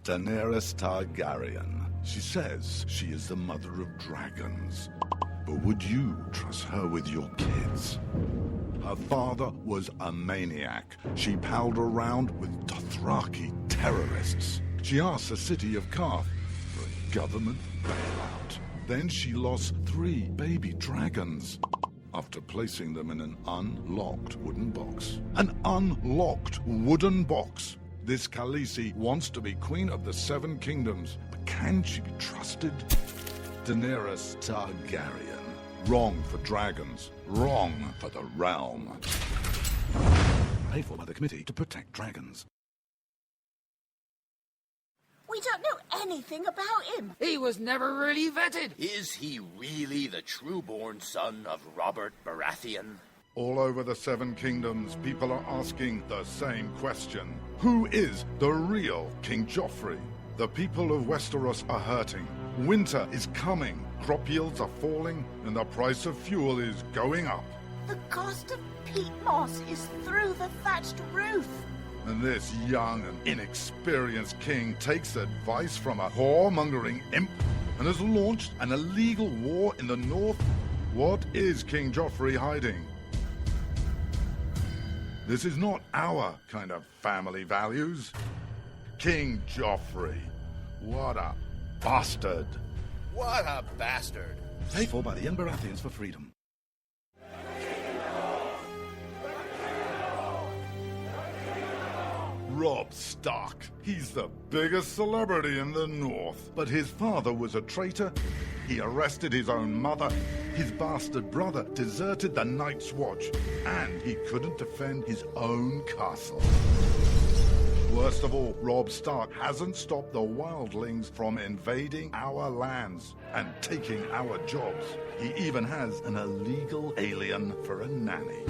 Daenerys Targaryen. She says she is the mother of dragons. But would you trust her with your kids? Her father was a maniac. She palled around with Dothraki terrorists. She asked the city of Karth for a government bailout. Then she lost 3 baby dragons after placing them in an unlocked wooden box. An unlocked wooden box. This Khaleesi wants to be queen of the 7 kingdoms, but can she be trusted? Daenerys Targaryen. Wrong for dragons. Wrong for the realm. Paid for by the Committee to Protect Dragons. We don't know anything about him. He was never really vetted. Is he really the true-born son of Robert Baratheon? All over the 7 kingdoms, people are asking the same question. Who is the real King Joffrey? The people of Westeros are hurting. Winter is coming. Crop yields are falling, and the price of fuel is going up. The cost of peat moss is through the thatched roof. And this young and inexperienced king takes advice from a whoremongering imp and has launched an illegal war in the north. What is King Joffrey hiding? This is not our kind of family values. King Joffrey. What a bastard. What a bastard. Paid for by the young Baratheons for freedom. Robb Stark. He's the biggest celebrity in the North. But his father was a traitor. He arrested his own mother. His bastard brother deserted the Night's Watch. And he couldn't defend his own castle. Worst of all, Robb Stark hasn't stopped the wildlings from invading our lands and taking our jobs. He even has an illegal alien for a nanny.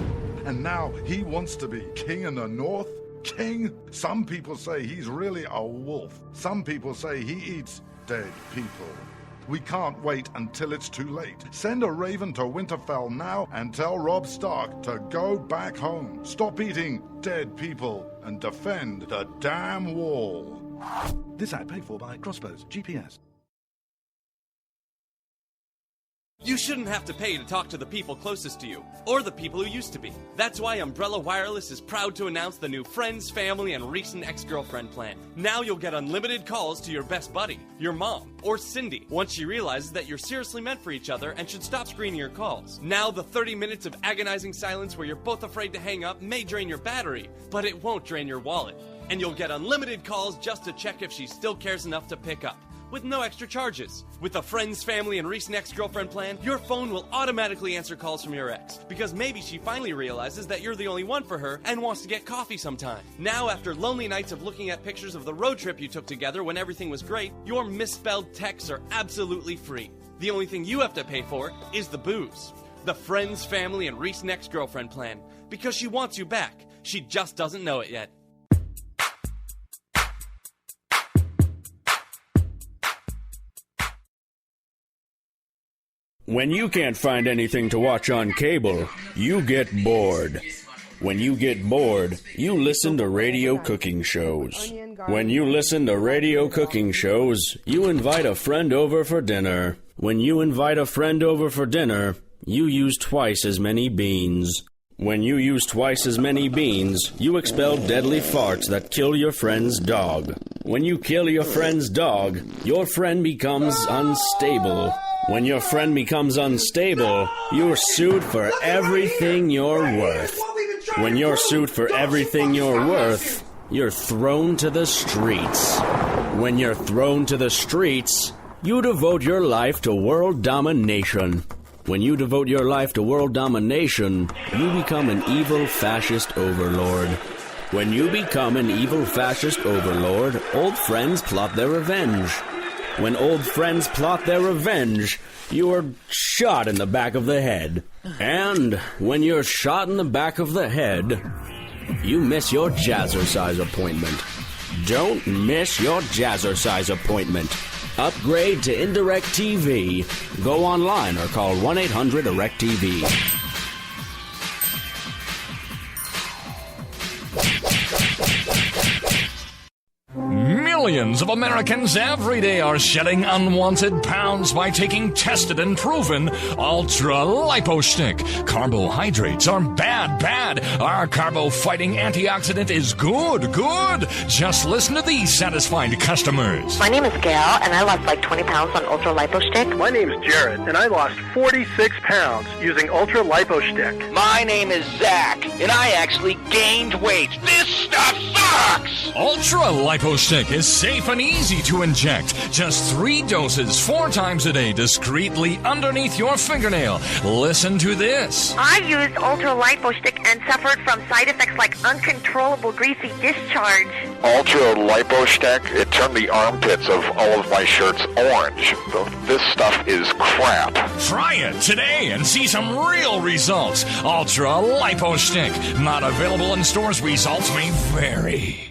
And now he wants to be king in the North? King? Some people say he's really a wolf. Some people say he eats dead people. We can't wait until it's too late. Send a raven to Winterfell now and tell Robb Stark to go back home. Stop eating dead people and defend the damn wall. This ad paid for by Crossbows GPS. You shouldn't have to pay to talk to the people closest to you, or the people who used to be. That's why Umbrella Wireless is proud to announce the new Friends, Family, and Recent Ex-Girlfriend plan. Now you'll get unlimited calls to your best buddy, your mom, or Cindy, once she realizes that you're seriously meant for each other and should stop screening your calls. Now the 30 minutes of agonizing silence where you're both afraid to hang up may drain your battery, but it won't drain your wallet. And you'll get unlimited calls just to check if she still cares enough to pick up, with no extra charges. With the Friends, Family, and Recent Ex-Girlfriend plan, your phone will automatically answer calls from your ex, because maybe she finally realizes that you're the only one for her and wants to get coffee sometime. Now, after lonely nights of looking at pictures of the road trip you took together when everything was great, your misspelled texts are absolutely free. The only thing you have to pay for is the booze. The Friends, Family, and Recent Ex-Girlfriend plan, because she wants you back. She just doesn't know it yet. When you can't find anything to watch on cable, you get bored. When you get bored, you listen to radio cooking shows. When you listen to radio cooking shows, you invite a friend over for dinner. When you invite a friend over for dinner, you use twice as many beans. When you use twice as many beans, you expel deadly farts that kill your friend's dog. When you kill your friend's dog, your friend becomes unstable. When your friend becomes unstable, you're sued for everything you're worth. When you're sued for everything you're worth, you're thrown to the streets. When you're thrown to the streets, you devote your life to world domination. When you devote your life to world domination, you become an evil fascist overlord. When you become an evil fascist overlord, old friends plot their revenge. When old friends plot their revenge, you are shot in the back of the head. And when you're shot in the back of the head, you miss your jazzercise appointment. Don't miss your jazzercise appointment. Upgrade to Indirect TV. Go online or call 1-800-DIRECT-TV. Millions of Americans every day are shedding unwanted pounds by taking tested and proven Ultra Lipo Stick. Carbohydrates are bad. Our carbo-fighting antioxidant is good. Just listen to these satisfied customers. My name is Gail, and I lost like 20 pounds on Ultra Lipo Stick. My name is Jared, and I lost 46 pounds using Ultra Lipo Stick. My name is Zach, and I actually gained weight. This stuff sucks! Ultra Lipo Stick is safe and easy to inject. Just 3 doses 4 times a day discreetly underneath your fingernail. Listen to this. I used Ultra Lipo Stick and suffered from side effects like uncontrollable greasy discharge. Ultra Lipo Stick, it turned the armpits of all of my shirts orange. This stuff is crap. Try it today and see some real results. Ultra Lipo Stick. Not available in stores. Results may vary.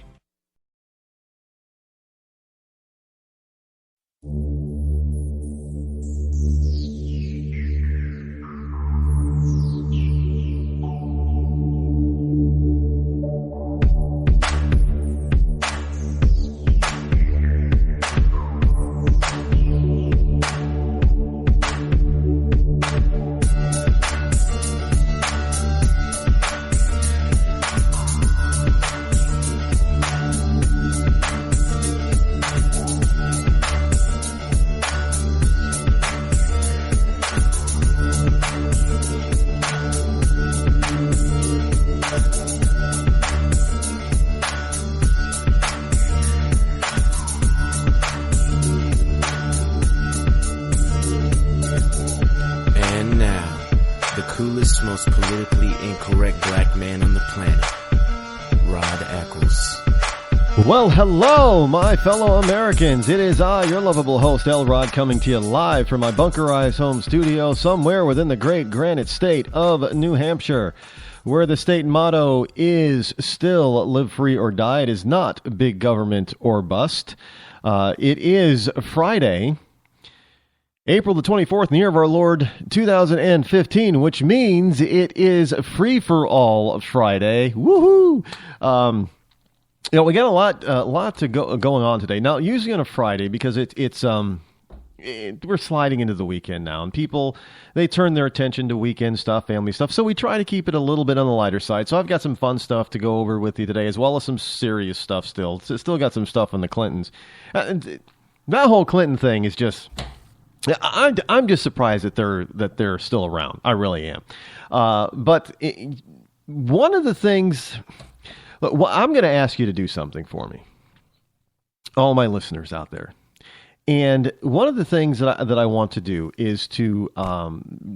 Most politically incorrect black man on the planet, Rod Eccles. Well, hello, my fellow Americans. It is I, your lovable host, L. Rod, coming to you live from my bunkerized home studio somewhere within the great granite state of New Hampshire, where the state motto is still live free or die. It is not big government or bust. It is Friday, April the 24th, in the year of our Lord 2015, which means it is Free-for-All Friday. Woohoo! We got a lot to going on today. Now, usually on a Friday, because we're sliding into the weekend now, and people, they turn their attention to weekend stuff, family stuff, so we try to keep it a little bit on the lighter side. So I've got some fun stuff to go over with you today, as well as some serious stuff still. Still got some stuff on the Clintons. That whole Clinton thing is just... I'm just surprised that they're still around. I really am. But one of the things, I'm going to ask you to do something for me, all my listeners out there. And one of the things that I want to do is to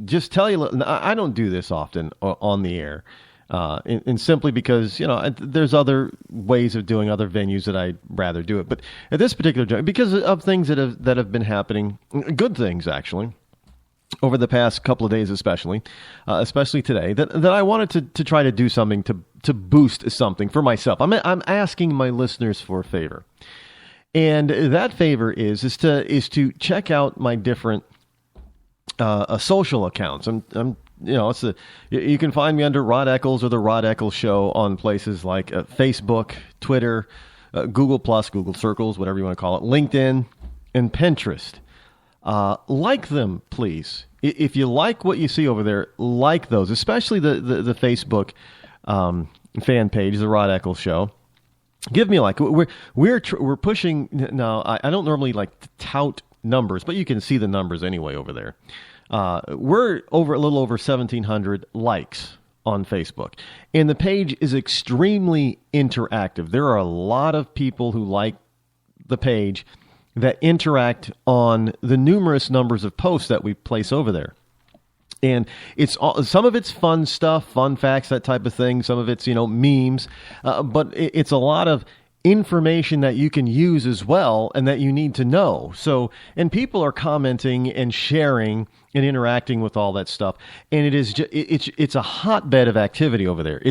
just tell you. I don't do this often on the air. And simply because, there's other ways of doing other venues that I'd rather do it. But at this particular time, because of things that have been happening, good things actually, over the past couple of days especially today, that I wanted to try to do something to boost something for myself. I'm asking my listeners for a favor. And that favor is to check out my different social accounts. You can find me under Rod Eccles or the Rod Eccles Show on places like Facebook, Twitter, Google+, Google Circles, whatever you want to call it, LinkedIn, and Pinterest. Like them, please. If you like what you see over there, like those, especially the Facebook fan page, the Rod Eccles Show. Give me a like. We're pushing now. I don't normally like to tout numbers, but you can see the numbers anyway over there. We're a little over 1,700 likes on Facebook, and the page is extremely interactive. There are a lot of people who like the page that interact on the numerous numbers of posts that we place over there. And some of it's fun stuff, fun facts, that type of thing. Some of it's, memes, but it's a lot of information that you can use as well and that you need to know. So, and people are commenting and sharing and interacting with all that stuff. And it's a hotbed of activity over there.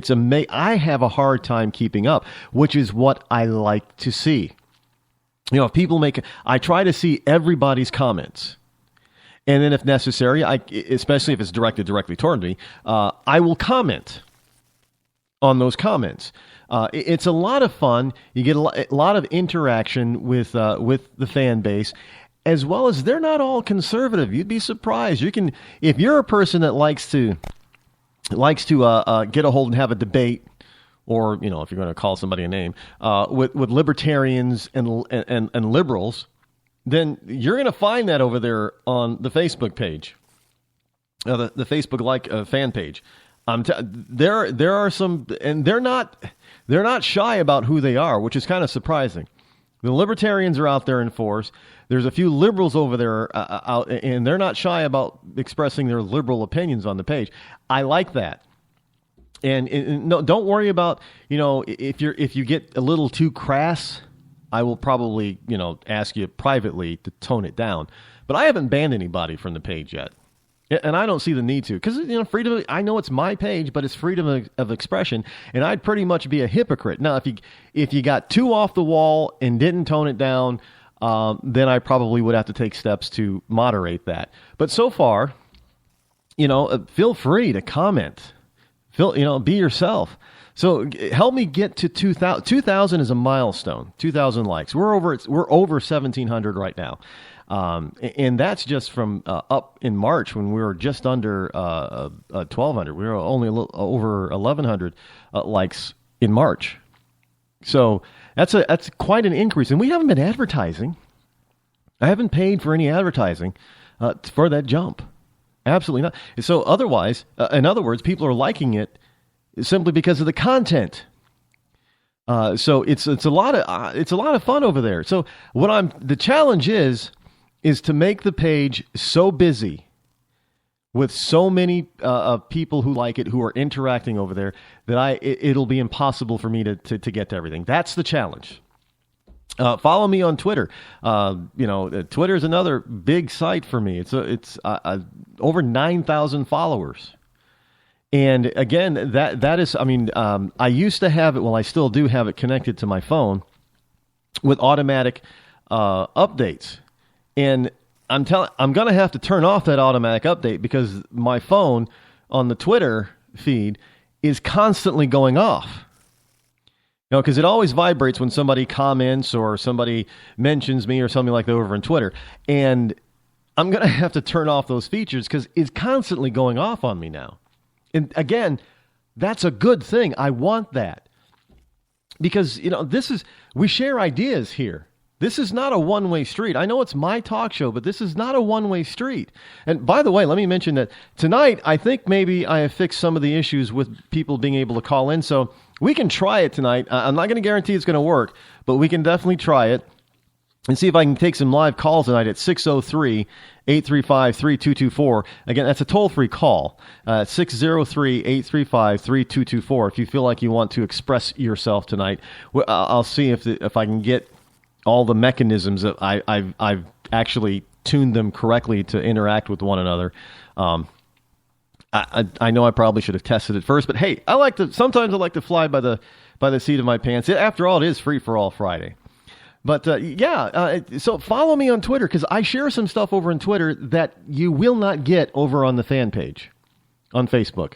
I have a hard time keeping up, which is what I like to see. If people I try to see everybody's comments. And then if necessary, especially if it's directed directly toward me, I will comment on those comments. It's a lot of fun. You get a lot of interaction with the fan base, as well as they're not all conservative. You'd be surprised. You can, if you're a person that likes to get a hold and have a debate, or if you're going to call somebody a name, with libertarians and liberals, then you're going to find that over there on the Facebook page, the Facebook fan page. There are some, and they're not shy about who they are, which is kind of surprising. The libertarians are out there in force. There's a few liberals over there out, and they're not shy about expressing their liberal opinions on the page. I like that. And no, don't worry about, if you get a little too crass, I will probably, ask you privately to tone it down. But I haven't banned anybody from the page yet. And I don't see the need to, because freedom. I know it's my page, but it's freedom of expression, and I'd pretty much be a hypocrite. Now, if you got too off the wall and didn't tone it down, then I probably would have to take steps to moderate that. But so far, feel free to comment. Be yourself. So help me get to 2,000. 2,000 is a milestone. 2,000 likes. We're over 1,700 right now. And that's just from up in March when we were just under 1,200. We were only a little over 1,100 likes in March. So that's quite an increase. And we haven't been advertising. I haven't paid for any advertising for that jump. Absolutely not. So otherwise, in other words, people are liking it simply because of the content. So it's a lot of fun over there. So the challenge is to make the page so busy with so many people who like it, who are interacting over there, that it'll be impossible for me to get to everything. That's the challenge. Follow me on Twitter. Twitter is another big site for me. It's over 9,000 followers. And again, that is, I used to have it, well, I still do have it connected to my phone with automatic updates. And I'm going to have to turn off that automatic update because my phone on the Twitter feed is constantly going off. Because it always vibrates when somebody comments or somebody mentions me or something like that over on Twitter. And I'm going to have to turn off those features because it's constantly going off on me now. And again, that's a good thing. I want that. Because, we share ideas here. This is not a one-way street. I know it's my talk show, but this is not a one-way street. And by the way, let me mention that tonight, I think maybe I have fixed some of the issues with people being able to call in. So we can try it tonight. I'm not going to guarantee it's going to work, but we can definitely try it and see if I can take some live calls tonight at 603-835-3224. Again, that's a toll-free call, 603-835-3224. If you feel like you want to express yourself tonight, I'll see if I can get all the mechanisms that I've actually tuned them correctly to interact with one another. I know I probably should have tested it first, but hey, sometimes I like to fly by the seat of my pants. After all, it is Free for All Friday. But so follow me on Twitter because I share some stuff over on Twitter that you will not get over on the fan page on Facebook.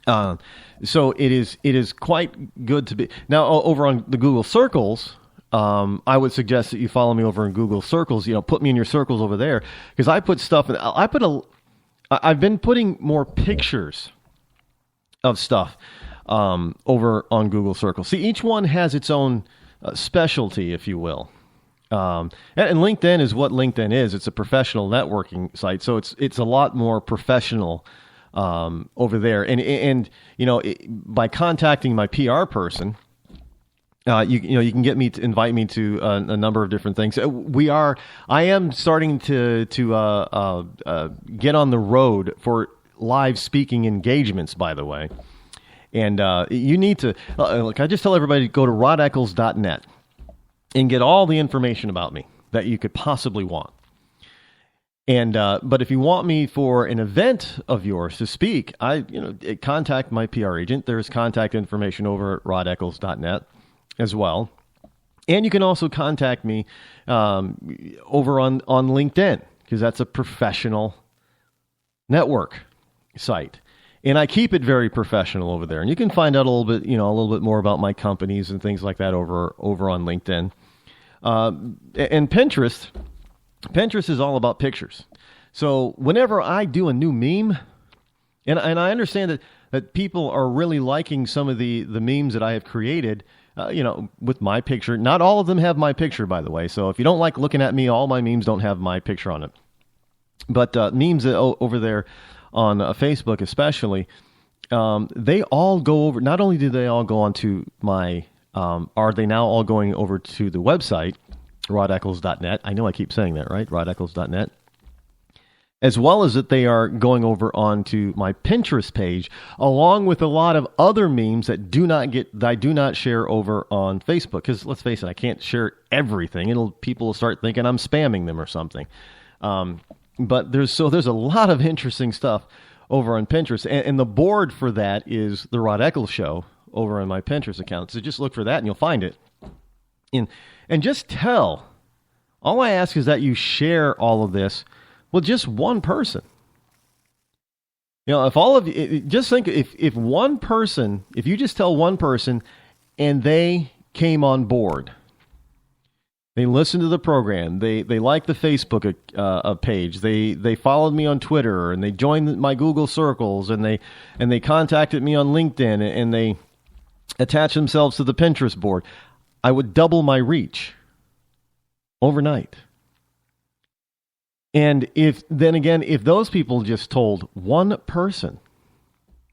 So it is quite good to be now over on the Google Circles. I would suggest that you follow me over in Google Circles. Put me in your circles over there because I put stuff in. I've been putting more pictures of stuff over on Google Circles. See, each one has its own specialty, if you will. And LinkedIn is what LinkedIn is. It's a professional networking site, so it's a lot more professional over there. And by contacting my PR person. You can get me to invite me to a number of different things. I am starting to get on the road for live speaking engagements, by the way. And you need to look. I just tell everybody to go to rodeccles.net and get all the information about me that you could possibly want. And but if you want me for an event of yours to speak, contact my PR agent. There's contact information over at rodeccles.net. As well. And you can also contact me over on LinkedIn because that's a professional network site. And I keep it very professional over there. And you can find out a little bit more about my companies and things like that over on LinkedIn. And Pinterest is all about pictures. So whenever I do a new meme, and I understand that people are really liking some of the memes that I have created, with my picture. Not all of them have my picture, by the way. So if you don't like looking at me, all my memes don't have my picture on it. But memes over there on Facebook especially, they all go over, not only do they all go onto my, are they now all going over to the website, rodeccles.net. I know I keep saying that, right? rodeccles.net. As well as that they are going over onto my Pinterest page, along with a lot of other memes that I do not share over on Facebook. Because let's face it, I can't share everything. People will start thinking I'm spamming them or something. But there's a lot of interesting stuff over on Pinterest, and the board for that is the Rod Eccles Show over on my Pinterest account. So just look for that, and you'll find it. And just tell. All I ask is that you share all of this with just one person. If all of you, just think, if one person, if you just tell one person and they came on board, they listened to the program, they liked the Facebook page, they followed me on Twitter, and they joined my Google circles, and they contacted me on LinkedIn, and they attached themselves to the Pinterest board, I would double my reach overnight. And if those people just told one person,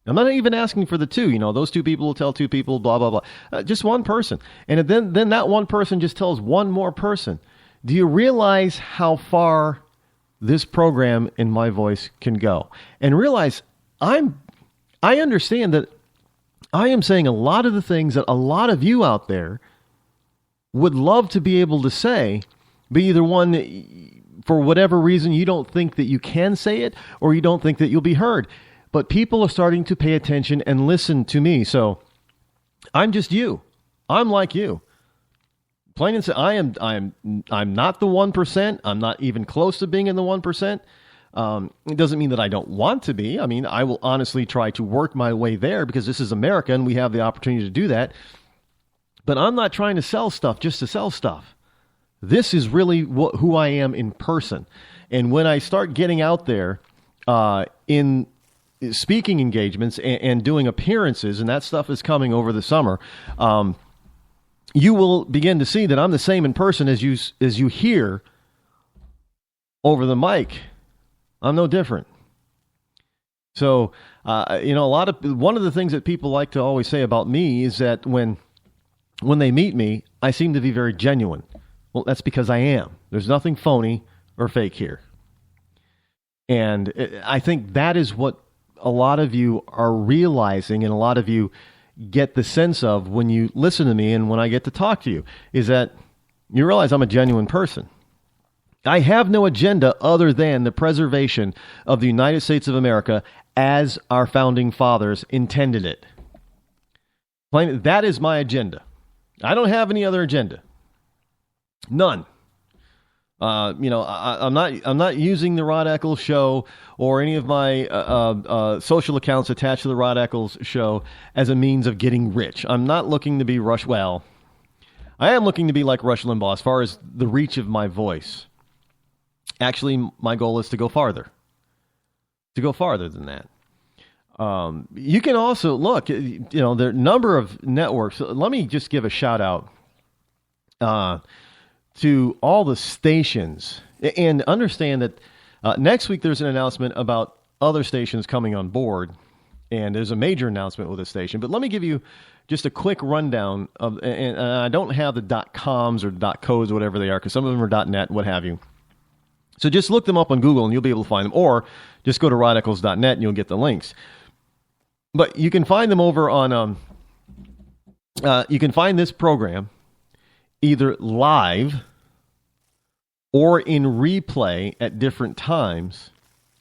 I'm not even asking for the two, those two people will tell two people, blah, blah, blah, just one person. And then that one person just tells one more person. Do you realize how far this program in my voice can go? And realize I understand that I am saying a lot of the things that a lot of you out there would love to be able to say, but either one, for whatever reason, you don't think that you can say it, or you don't think that you'll be heard. But people are starting to pay attention and listen to me. So I'm just you. I'm like you. Plain and simple. I'm not the 1%. I'm not even close to being in the 1%. It doesn't mean that I don't want to be. I mean, I will honestly try to work my way there, because this is America and we have the opportunity to do that. But I'm not trying to sell stuff just to sell stuff. This is really who I am in person. And when I start getting out there in speaking engagements and doing appearances, and that stuff is coming over the summer, you will begin to see that I'm the same in person as you hear over the mic. I'm no different. So, one of the things that people like to always say about me is that when they meet me, I seem to be very genuine. Well, that's because I am. There's nothing phony or fake here. And I think that is what a lot of you are realizing, and a lot of you get the sense of when you listen to me and when I get to talk to you, is that you realize I'm a genuine person. I have no agenda other than the preservation of the United States of America as our founding fathers intended it. That is my agenda. I don't have any other agenda. None. I'm not using the Rod Eccles Show or any of my social accounts attached to the Rod Eccles Show as a means of getting rich. I'm not looking to be Rush. Well, I am looking to be like Rush Limbaugh as far as the reach of my voice. Actually, my goal is to go farther. To go farther than that. You can also look. There are a number of networks. Let me just give a shout out to all the stations, and understand that next week there's an announcement about other stations coming on board, and there's a major announcement with a station. But let me give you just a quick rundown of, and I don't have the .coms or .co's or whatever they are, because some of them are .net, what have you. So just look them up on Google and you'll be able to find them, or just go to rodeccles.net and you'll get the links. But you can find them over on, you can find this program either live or in replay at different times.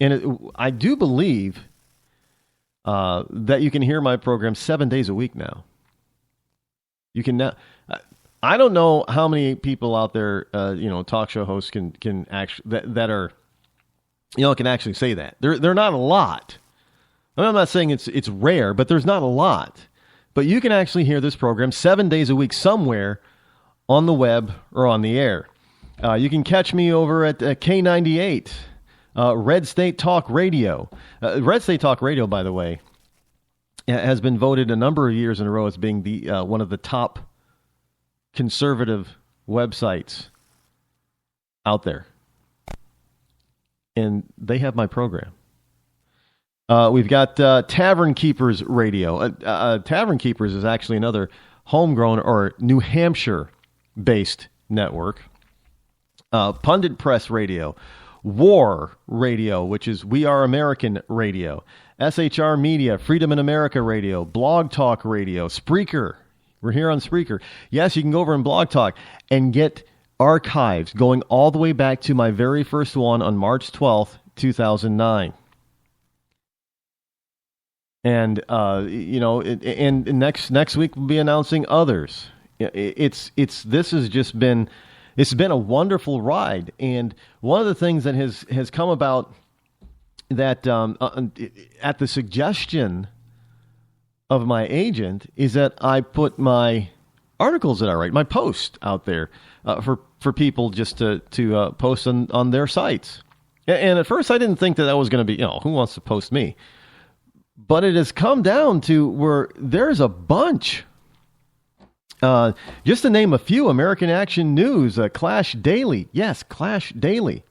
And I do believe that you can hear my program 7 days a week now. You can now. I don't know how many people out there, talk show hosts can actually that are, can actually say that. They're not a lot. I'm not saying it's rare, but there's not a lot. But you can actually hear this program 7 days a week somewhere on the web or on the air. You can catch me over at K98, Red State Talk Radio. Red State Talk Radio, by the way, has been voted a number of years in a row as being the one of the top conservative websites out there. And they have my program. We've got Tavern Keepers Radio. Tavern Keepers is actually another homegrown or New Hampshire-based network. Pundit Press Radio. War Radio, which is We Are American Radio. SHR Media, Freedom in America Radio. Blog Talk Radio. Spreaker. We're here on Spreaker. Yes, you can go over in Blog Talk and get archives going all the way back to my very first one on March 12th, 2009. And and next week we'll be announcing others. It's been a wonderful ride, and one of the things that has come about that at the suggestion of my agent is that I put my articles that I write, my post out there for people just to post on their sites. And at first I didn't think that was going to be, who wants to post me? But it has come down to where there's a bunch. Just to name a few: American Action News, Clash Daily. Yes, Clash Daily.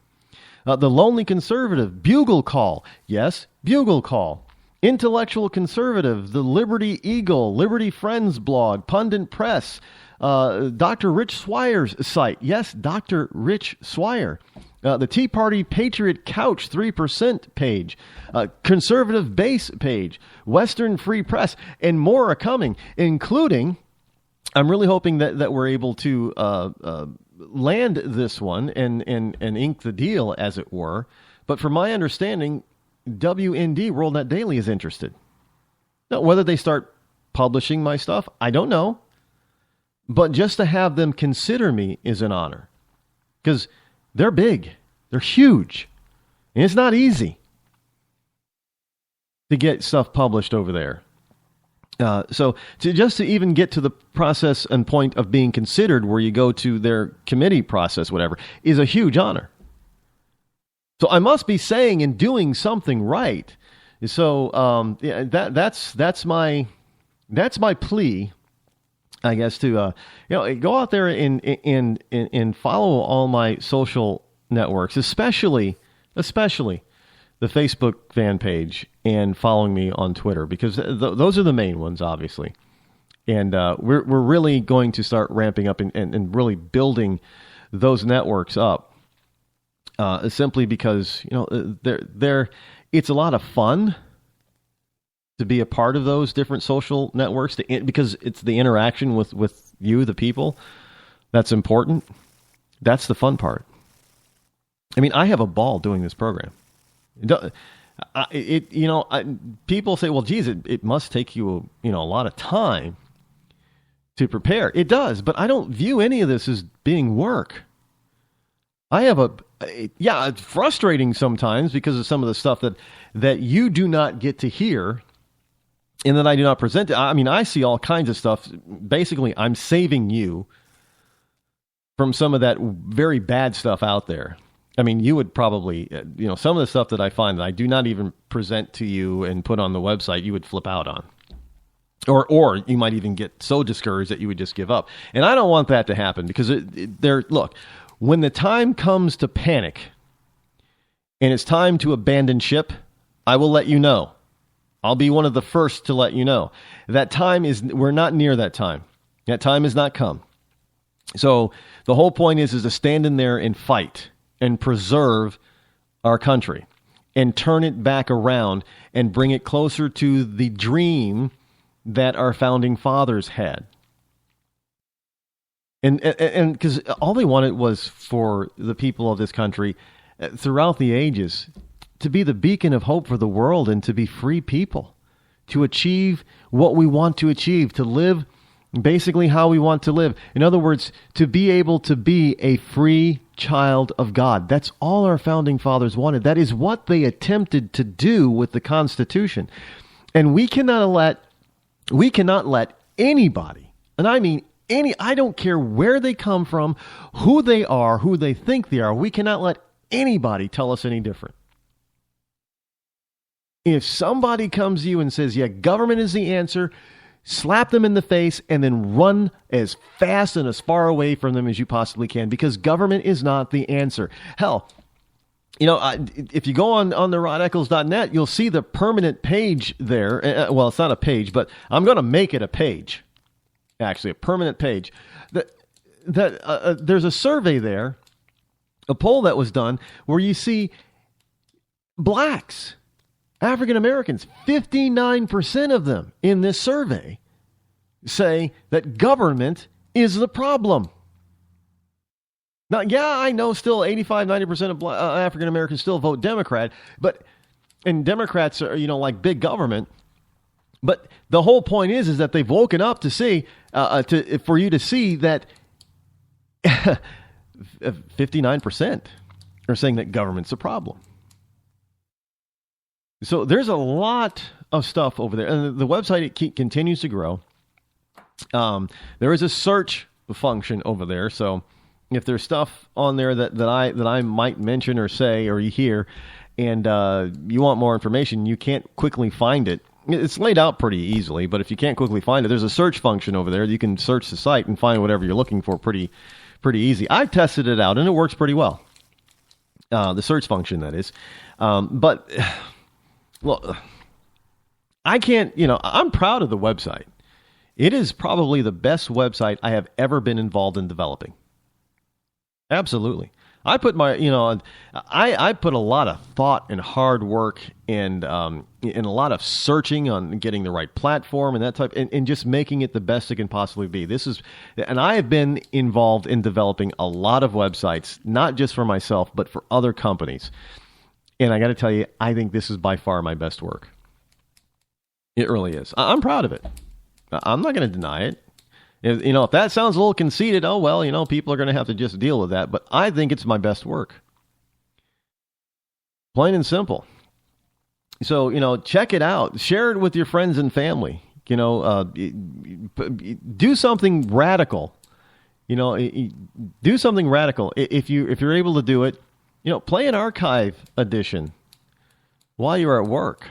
The Lonely Conservative, Bugle Call. Yes, Bugle Call. Intellectual Conservative, the Liberty Eagle, Liberty Friends blog, Pundit Press, Dr. Rich Swire's site. Yes, Dr. Rich Swire. The Tea Party Patriot Couch 3% page, Conservative Base page, Western Free Press, and more are coming, including, I'm really hoping that we're able to land this one and ink the deal, as it were. But from my understanding, WND, WorldNet Daily, is interested. Now, whether they start publishing my stuff, I don't know. But just to have them consider me is an honor. Because they're big. They're huge. And it's not easy to get stuff published over there. So to even get to the process and point of being considered where you go to their committee process, whatever, is a huge honor. So I must be saying and doing something right. So that's my plea, I guess, to go out there and follow all my social networks, especially the Facebook fan page, and following me on Twitter, because those are the main ones, obviously. And we're really going to start ramping up and really building those networks up, simply because it's a lot of fun to be a part of those different social networks, because it's the interaction with you, the people, that's important. That's the fun part. I mean, I have a ball doing this program. People say, well, geez, it must take you a lot of time to prepare. It does, but I don't view any of this as being work. I have it's frustrating sometimes because of some of the stuff that you do not get to hear and that I do not present. I mean, I see all kinds of stuff. Basically, I'm saving you from some of that very bad stuff out there. I mean, you would probably, some of the stuff that I find that I do not even present to you and put on the website, you would flip out on. Or you might even get so discouraged that you would just give up. And I don't want that to happen, because look, when the time comes to panic and it's time to abandon ship, I will let you know. I'll be one of the first to let you know. We're not near that time. That time has not come. So the whole point is to stand in there and fight and preserve our country and turn it back around and bring it closer to the dream that our founding fathers had. And because all they wanted was for the people of this country throughout the ages to be the beacon of hope for the world and to be free people, to achieve what we want to achieve, to live basically how we want to live. In other words, to be able to be a free child of God. That's all our founding fathers wanted. That is what they attempted to do with the Constitution. And we cannot let anybody, and I mean I don't care where they come from, who they are, who they think they are, we cannot let anybody tell us any different. If somebody comes to you and says, yeah, government is the answer, slap them in the face and then run as fast and as far away from them as you possibly can, because government is not the answer. Hell, if you go on the rodeccles.net, you'll see the permanent page there. Well, it's not a page, but I'm going to make it a page. Actually, a permanent page. There's a survey there, a poll that was done, where you see blacks, African Americans, 59% of them in this survey say that government is the problem. Now, yeah, I know still 85, 90% of African Americans still vote Democrat, and Democrats are, like big government. But the whole point is that they've woken up to see, for you to see that 59% are saying that government's a problem. So there's a lot of stuff over there. And the website continues to grow. There is a search function over there. So if there's stuff on there that I might mention or say or you hear, and you want more information, you can't quickly find it. It's laid out pretty easily, but if you can't quickly find it, there's a search function over there. You can search the site and find whatever you're looking for pretty easy. I've tested it out, and it works pretty well. The search function, that is. But... Well, I can't, I'm proud of the website. It is probably the best website I have ever been involved in developing. Absolutely. I put I put a lot of thought and hard work and a lot of searching on getting the right platform and that type, and just making it the best it can possibly be. And I have been involved in developing a lot of websites, not just for myself, but for other companies. And I got to tell you, I think this is by far my best work. It really is. I'm proud of it. I'm not going to deny it. If that sounds a little conceited, oh, well, people are going to have to just deal with that. But I think it's my best work. Plain and simple. So, check it out. Share it with your friends and family. Do something radical. Do something radical. If you're able to do it, play an archive edition while you're at work.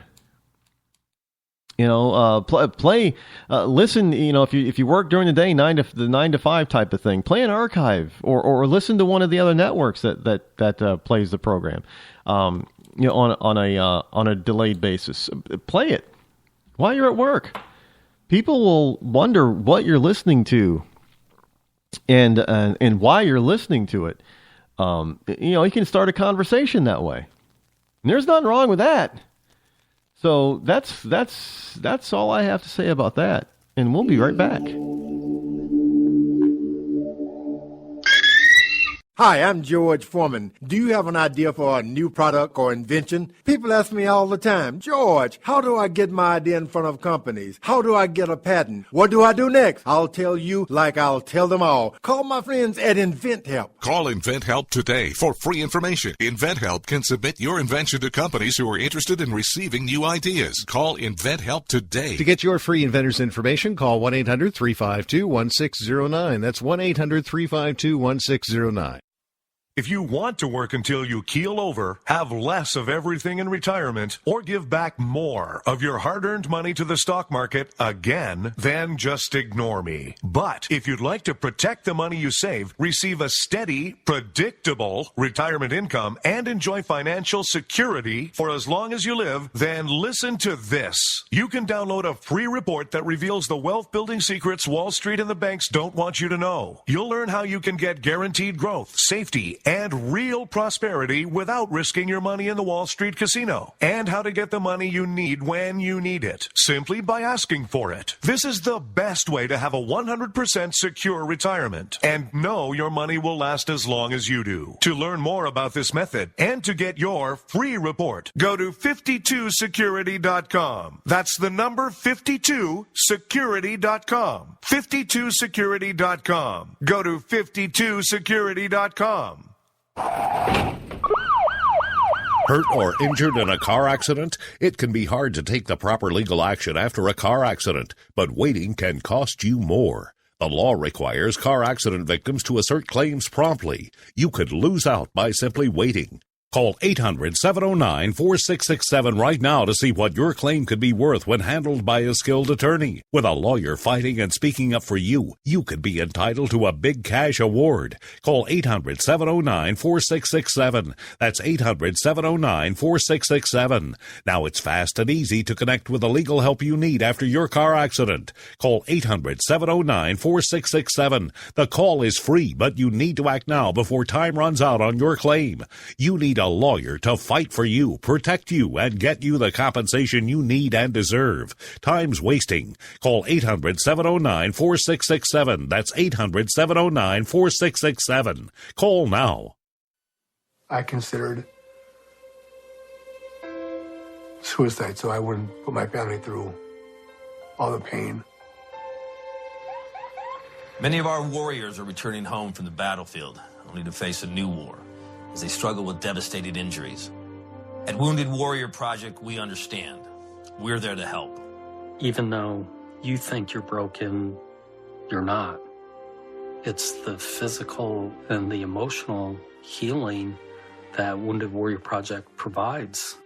Listen. If you work during the day, 9 to 5 type of thing, play an archive or listen to one of the other networks that plays the program. On a delayed basis, play it while you're at work. People will wonder what you're listening to, and why you're listening to it. You can start a conversation that way. And there's nothing wrong with that. So that's all I have to say about that. And we'll be right back. Hi, I'm George Foreman. Do you have an idea for a new product or invention? People ask me all the time, George, how do I get my idea in front of companies? How do I get a patent? What do I do next? I'll tell you like I'll tell them all. Call my friends at InventHelp. Call InventHelp today for free information. InventHelp can submit your invention to companies who are interested in receiving new ideas. Call InventHelp today. To get your free inventor's information, call 1-800-352-1609. That's 1-800-352-1609. If you want to work until you keel over, have less of everything in retirement, or give back more of your hard-earned money to the stock market again, then just ignore me. But if you'd like to protect the money you save, receive a steady, predictable retirement income, and enjoy financial security for as long as you live, then listen to this. You can download a free report that reveals the wealth-building secrets Wall Street and the banks don't want you to know. You'll learn how you can get guaranteed growth, safety, and real prosperity without risking your money in the Wall Street casino, and how to get the money you need when you need it, simply by asking for it. This is the best way to have a 100% secure retirement and know your money will last as long as you do. To learn more about this method and to get your free report, go to 52security.com. That's the number 52security.com. 52security.com. Go to 52security.com. Hurt or injured in a car accident? It can be hard to take the proper legal action after a car accident, but waiting can cost you more. The law requires car accident victims to assert claims promptly. You could lose out by simply waiting. Call 800-709-4667 right now to see what your claim could be worth when handled by a skilled attorney. With a lawyer fighting and speaking up for you, you could be entitled to a big cash award. Call 800-709-4667. That's 800-709-4667. Now it's fast and easy to connect with the legal help you need after your car accident. Call 800-709-4667. The call is free, but you need to act now before time runs out on your claim. You need a lawyer to fight for you, protect you, and get you the compensation you need and deserve. Time's wasting. Call 800-709-4667. That's 800-709-4667. Call now. I considered suicide so I wouldn't put my family through all the pain. Many of our warriors are returning home from the battlefield, only to face a new war as they struggle with devastating injuries. At Wounded Warrior Project, we understand. We're there to help. Even though you think you're broken, you're not. It's the physical and the emotional healing that Wounded Warrior Project provides.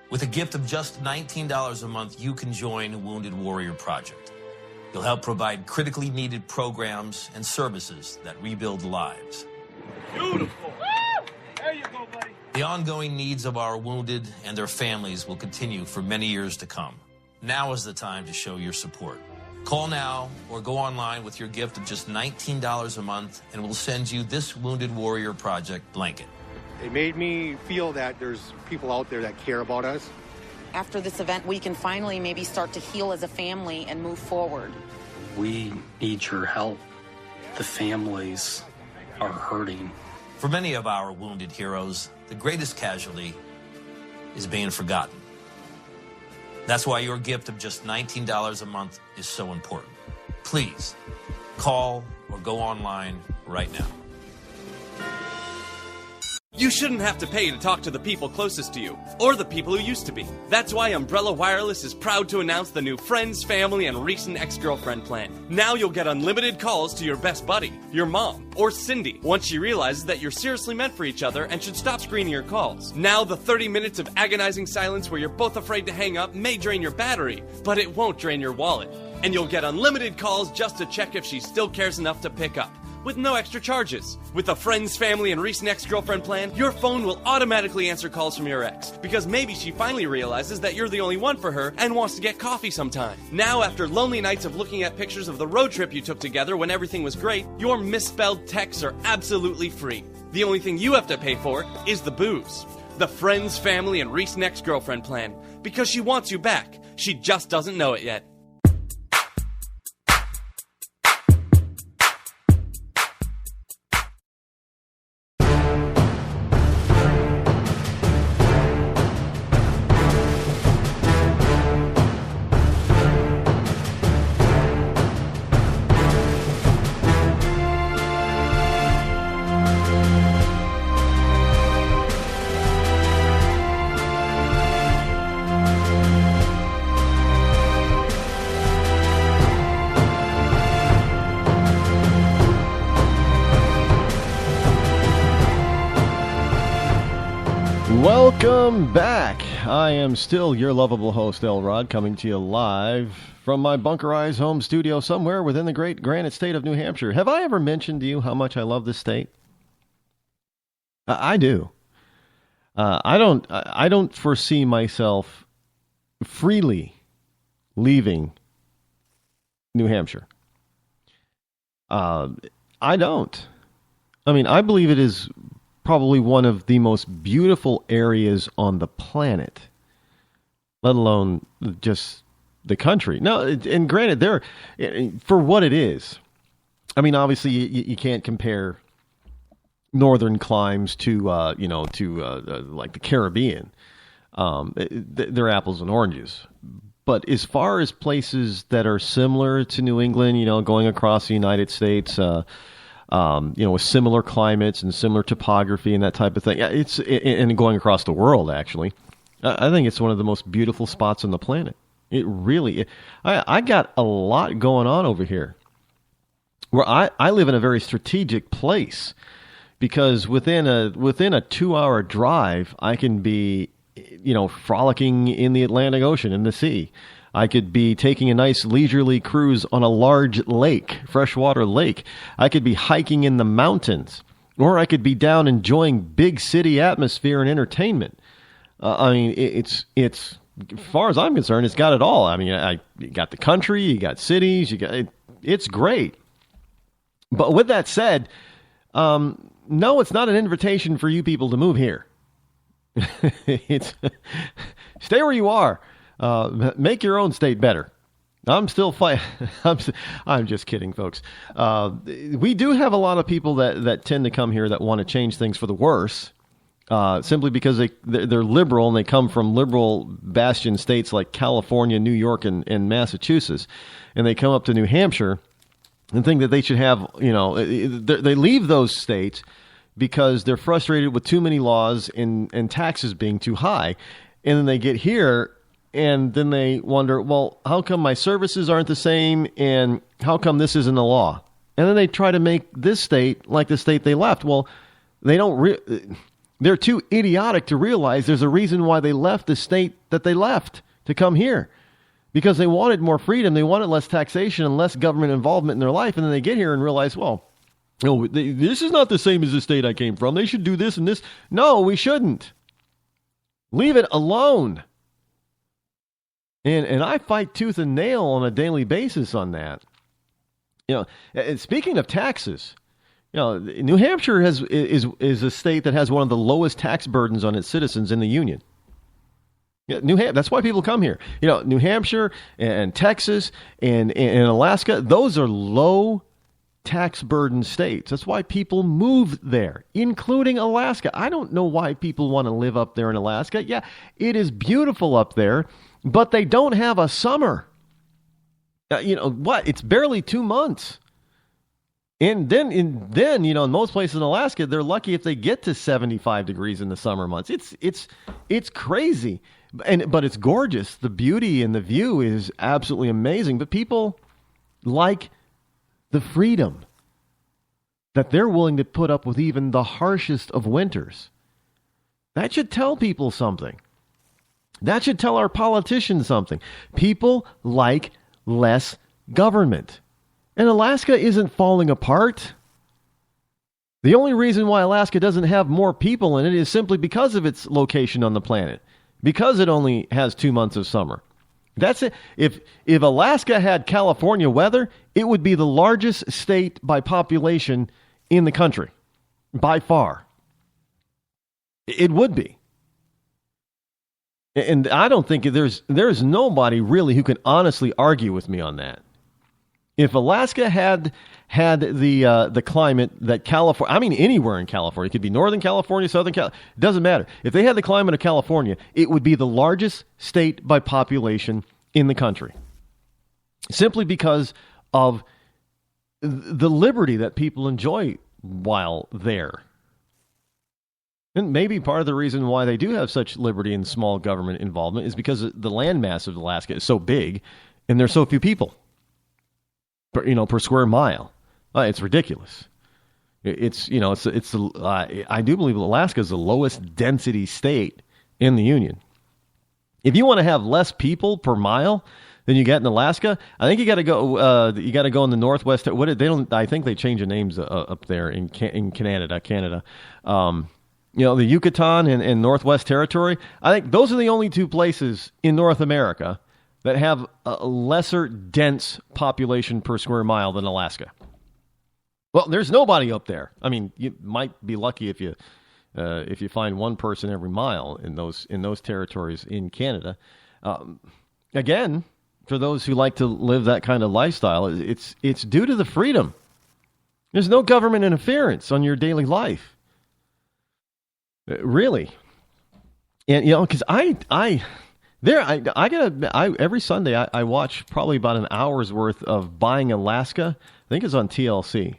With a gift of just $19 a month, you can join Wounded Warrior Project. You'll help provide critically needed programs and services that rebuild lives. Beautiful. There you go, buddy. The ongoing needs of our wounded and their families will continue for many years to come. Now is the time to show your support. Call now or go online with your gift of just $19 a month, and we'll send you this Wounded Warrior Project blanket. It made me feel that there's people out there that care about us. After this event, we can finally maybe start to heal as a family and move forward. We need your help. The families are hurting. For many of our wounded heroes, the greatest casualty is being forgotten. That's why your gift of just $19 a month is so important. Please, call or go online right now. You shouldn't have to pay to talk to the people closest to you, or the people who used to be. That's why Umbrella Wireless is proud to announce the new Friends, Family, and Recent Ex-Girlfriend plan. Now you'll get unlimited calls to your best buddy, your mom, or Cindy, once she realizes that you're seriously meant for each other and should stop screening your calls. Now the 30 minutes of agonizing silence where you're both afraid to hang up may drain your battery, but it won't drain your wallet. And you'll get unlimited calls just to check if she still cares enough to pick up, with no extra charges. With the Friends, Family, and Recent Ex-Girlfriend plan, your phone will automatically answer calls from your ex, because maybe she finally realizes that you're the only one for her and wants to get coffee sometime. Now, after lonely nights of looking at pictures of the road trip you took together when everything was great, your misspelled texts are absolutely free. The only thing you have to pay for is the booze. The Friends, Family, and Recent Ex-Girlfriend plan, because she wants you back. She just doesn't know it yet. Welcome back. I am still your lovable host, El Rod, coming to you live from my bunkerized home studio somewhere within the great granite state of New Hampshire. Have I ever mentioned to you how much I love this state? I do. I don't foresee myself freely leaving New Hampshire. I don't. I mean, I believe it is probably one of the most beautiful areas on the planet, let alone just the country. No, and granted, for what it is, I mean, obviously you can't compare northern climes to like the Caribbean. They're apples and oranges. But as far as places that are similar to New England, going across the United States, with similar climates and similar topography and that type of thing, and going across the world, actually, I think it's one of the most beautiful spots on the planet. It really, I got a lot going on over here. Where I live in a very strategic place, because within a 2-hour drive, I can be, frolicking in the Atlantic Ocean, in the sea. I could be taking a nice leisurely cruise on a large lake, freshwater lake. I could be hiking in the mountains, or I could be down enjoying big city atmosphere and entertainment. I mean, it's as far as I'm concerned, it's got it all. I mean, you got the country, you got cities, it's great. But with that said, no, it's not an invitation for you people to move here. It's stay where you are. Make your own state better. I'm still fighting. I'm just kidding, folks. We do have a lot of people that tend to come here that want to change things for the worse, simply because they're liberal and they come from liberal bastion states like California, New York, and Massachusetts, and they come up to New Hampshire and think that they should have, they leave those states because they're frustrated with too many laws and taxes being too high. And then they get here and then they wonder, well, how come my services aren't the same? And how come this isn't a law? And then they try to make this state like the state they left. Well, they don't, they're too idiotic to realize there's a reason why they left the state that they left to come here. Because they wanted more freedom, they wanted less taxation and less government involvement in their life, and then they get here and realize, well, this is not the same as the state I came from. They should do this and this. No, we shouldn't. Leave it alone. And I fight tooth and nail on a daily basis on that. And speaking of taxes, New Hampshire is a state that has one of the lowest tax burdens on its citizens in the Union. Yeah, that's why people come here. New Hampshire and Texas and Alaska, those are low tax burden states. That's why people move there, including Alaska. I don't know why people want to live up there in Alaska. Yeah, it is beautiful up there, but they don't have a summer. It's barely 2 months. And then, in most places in Alaska, they're lucky if they get to 75 degrees in the summer months. It's crazy. But it's gorgeous. The beauty and the view is absolutely amazing. But people like the freedom that they're willing to put up with even the harshest of winters. That should tell people something. That should tell our politicians something. People like less government. And Alaska isn't falling apart. The only reason why Alaska doesn't have more people in it is simply because of its location on the planet. Because it only has 2 months of summer. That's it. If Alaska had California weather, it would be the largest state by population in the country. By far. It would be. And I don't think there's nobody really who can honestly argue with me on that. If Alaska had the climate that California, I mean anywhere in California, it could be Northern California, Southern California, it doesn't matter. If they had the climate of California, it would be the largest state by population in the country. Simply because of the liberty that people enjoy while there. And maybe part of the reason why they do have such liberty and small government involvement is because the landmass of Alaska is so big and there's so few people. Per square mile. It's ridiculous. I do believe Alaska is the lowest density state in the Union. If you want to have less people per mile than you get in Alaska, I think you got to go. You got to go in the Northwest. I think they change the names up there in Canada. The Yucatan and Northwest Territory. I think those are the only two places in North America that have a lesser dense population per square mile than Alaska. Well, there's nobody up there. I mean, you might be lucky if you if you find one person every mile in those territories in Canada. Again, for those who like to live that kind of lifestyle, it's due to the freedom. There's no government interference on your daily life. Really. And, because every Sunday I watch probably about an hour's worth of Buying Alaska. I think it's on TLC.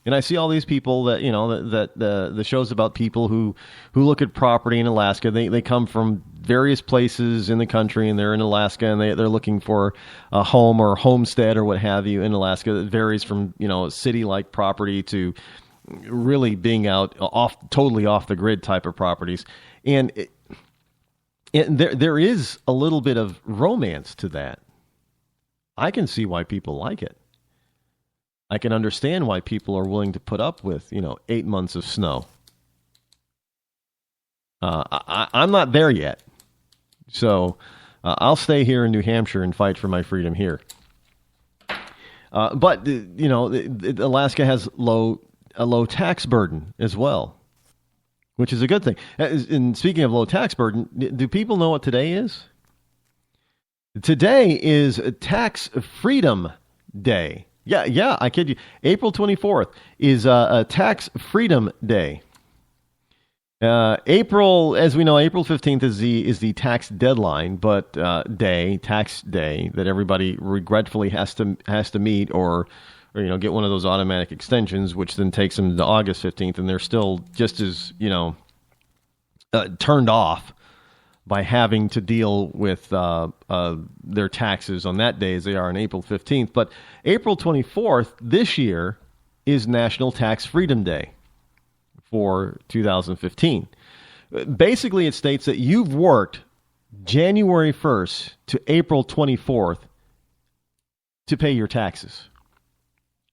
And I see all these people that, the shows about people who look at property in Alaska. They come from various places in the country, and they're in Alaska, and they're looking for a home or homestead or what have you in Alaska. That varies from, city-like property to really being out totally off the grid type of properties. And there is a little bit of romance to that. I can see why people like it. I can understand why people are willing to put up with, 8 months of snow. I'm not there yet. So I'll stay here in New Hampshire and fight for my freedom here. But Alaska has a low tax burden as well, which is a good thing. And speaking of low tax burden, do people know what today is? Today is Tax Freedom Day. Yeah, I kid you. April 24th is a Tax Freedom Day. April, as we know, April 15th is the tax deadline, but tax day that everybody regretfully has to meet or get one of those automatic extensions, which then takes them to August 15th, and they're still just as turned off by having to deal with their taxes on that day as they are on April 15th. But April 24th this year is National Tax Freedom Day for 2015. Basically, it states that you've worked January 1st to April 24th to pay your taxes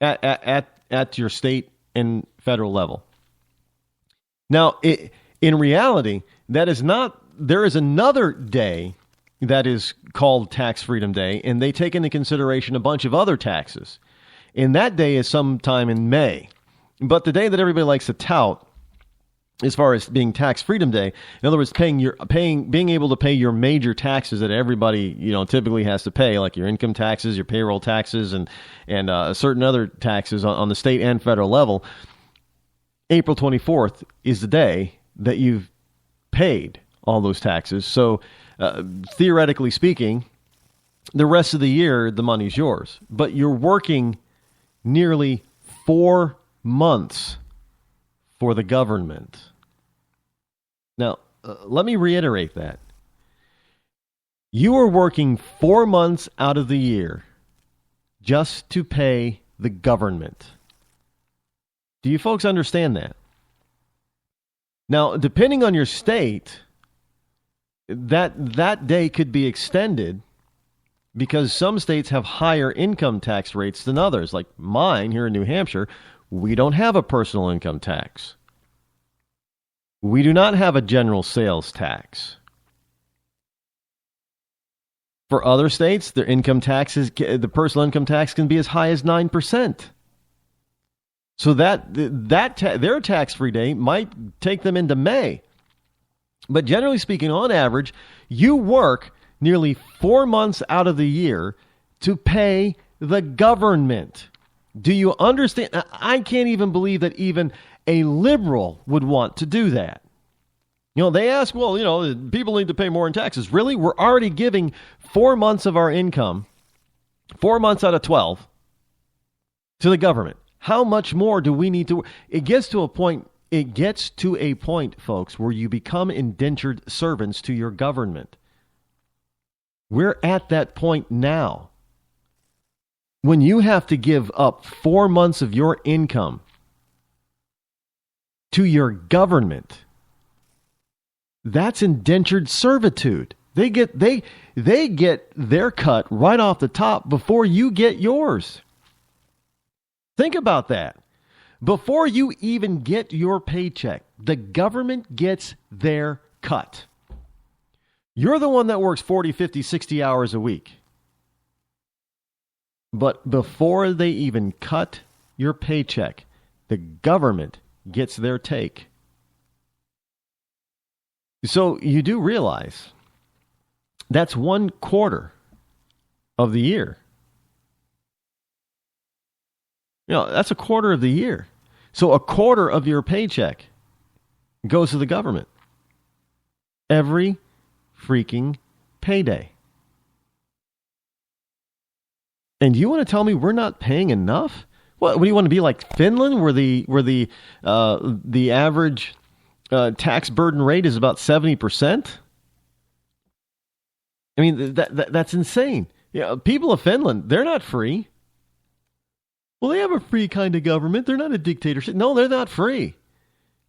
at your state and federal level. Now, in reality, that is not. There is another day that is called Tax Freedom Day, and they take into consideration a bunch of other taxes. And that day is sometime in May. But the day that everybody likes to tout, as far as being Tax Freedom Day, in other words, being able to pay your major taxes that everybody typically has to pay, like your income taxes, your payroll taxes, and certain other taxes on the state and federal level. April 24th is the day that you've paid all those taxes. So theoretically speaking, the rest of the year, the money's yours. But you're working nearly 4 months for the government. Now, let me reiterate that. You are working 4 months out of the year just to pay the government. Do you folks understand that? Now, depending on your state, that day could be extended because some states have higher income tax rates than others. Like mine here in New Hampshire, we don't have a personal income tax. We do not have a general sales tax. For other states, their income taxes, the personal income tax can be as high as 9%. So their tax-free day might take them into May. But generally speaking, on average, you work nearly 4 months out of the year to pay the government. Do you understand? I can't even believe that even a liberal would want to do that. They ask, people need to pay more in taxes. Really? We're already giving 4 months of our income, 4 months out of 12, to the government. How much more do we need to? It gets to a point, folks, where you become indentured servants to your government. We're at that point now. When you have to give up 4 months of your income to your government, that's indentured servitude. They get their cut right off the top before you get yours. Think about that. Before you even get your paycheck, the government gets their cut. You're the one that works 40, 50, 60 hours a week. But before they even cut your paycheck, the government gets their take. So you do realize that's 1/4 of the year. That's 1/4 of the year. So 1/4 of your paycheck goes to the government every freaking payday. And you want to tell me we're not paying enough? What do you want to be like Finland, where the average tax burden rate is about 70%? I mean, that's insane. People of Finland, they're not free. Well, they have a free kind of government. They're not a dictatorship. No, they're not free.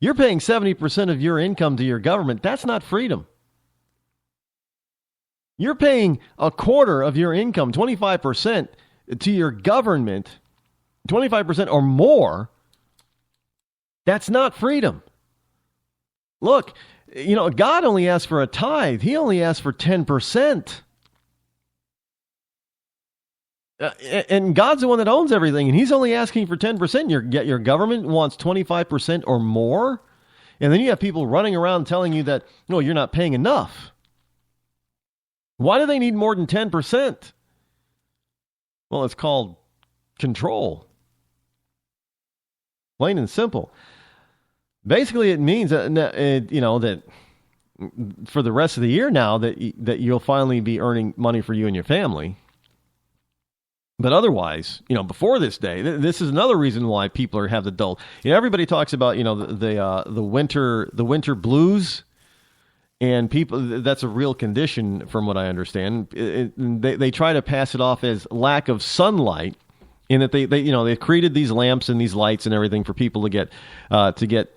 You're paying 70% of your income to your government. That's not freedom. You're paying 1/4 of your income, 25%, to your government, 25% or more. That's not freedom. Look, God only asked for a tithe. He only asked for 10%. And God's the one that owns everything, and he's only asking for 10%. Yet your government wants 25% or more. And then you have people running around telling you that, no, you're not paying enough. Why do they need more than 10%? Well, it's called control. Plain and simple. Basically, it means that for the rest of the year now that you'll finally be earning money for you and your family. But otherwise, before this day, this is another reason why people have the dull. Everybody talks about the winter blues, and people, that's a real condition from what I understand. They try to pass it off as lack of sunlight, in that they created these lamps and these lights and everything for people to get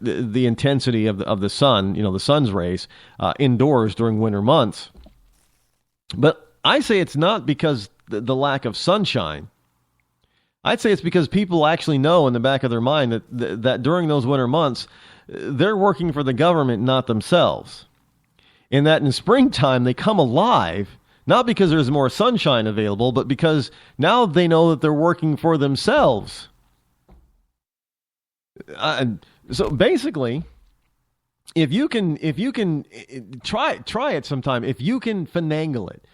the intensity of the sun, the sun's rays indoors during winter months. But I say it's not because the lack of sunshine. I'd say it's because people actually know in the back of their mind that during those winter months, they're working for the government, not themselves. And that in springtime, they come alive, not because there's more sunshine available, but because now they know that they're working for themselves. So basically, if you can try it sometime, if you can finagle it,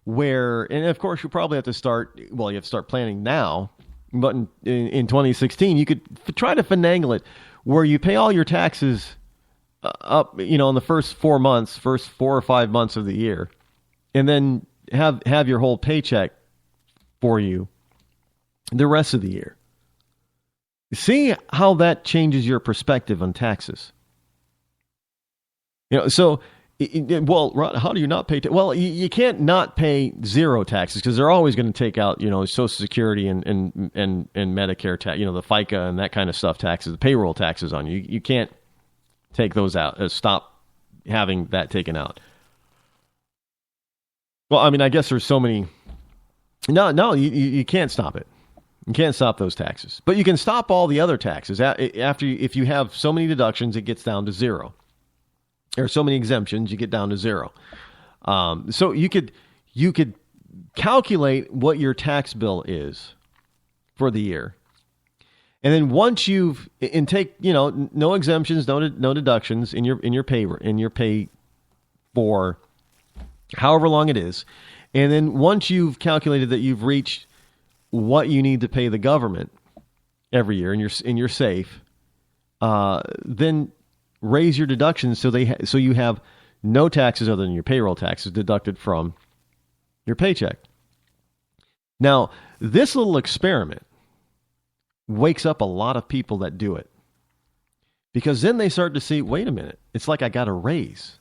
and of course you probably have to start planning now, but in 2016, you could try to finagle it where you pay all your taxes up, in the first 4 or 5 months of the year, and then have your whole paycheck for you the rest of the year. See how that changes your perspective on taxes. Well, Rod, how do you not pay? Well, you can't not pay zero taxes, because they're always going to take out, Social Security and Medicare tax, the FICA and that kind of stuff, taxes, the payroll taxes on you. You can't take those out. Stop having that taken out. Well, I mean, I guess there's so many. No, you can't stop it. You can't stop those taxes, but you can stop all the other taxes. If you have so many deductions, it gets down to zero. There are so many exemptions, you get down to zero. So you could calculate what your tax bill is for the year, and then once take no exemptions, no deductions in your pay for however long it is, and then once you've calculated that you've reached what you need to pay the government every year, and you're safe, then raise your deductions so you have no taxes other than your payroll taxes deducted from your paycheck. Now, this little experiment wakes up a lot of people that do it, because then they start to see, wait a minute, it's like I got a raise.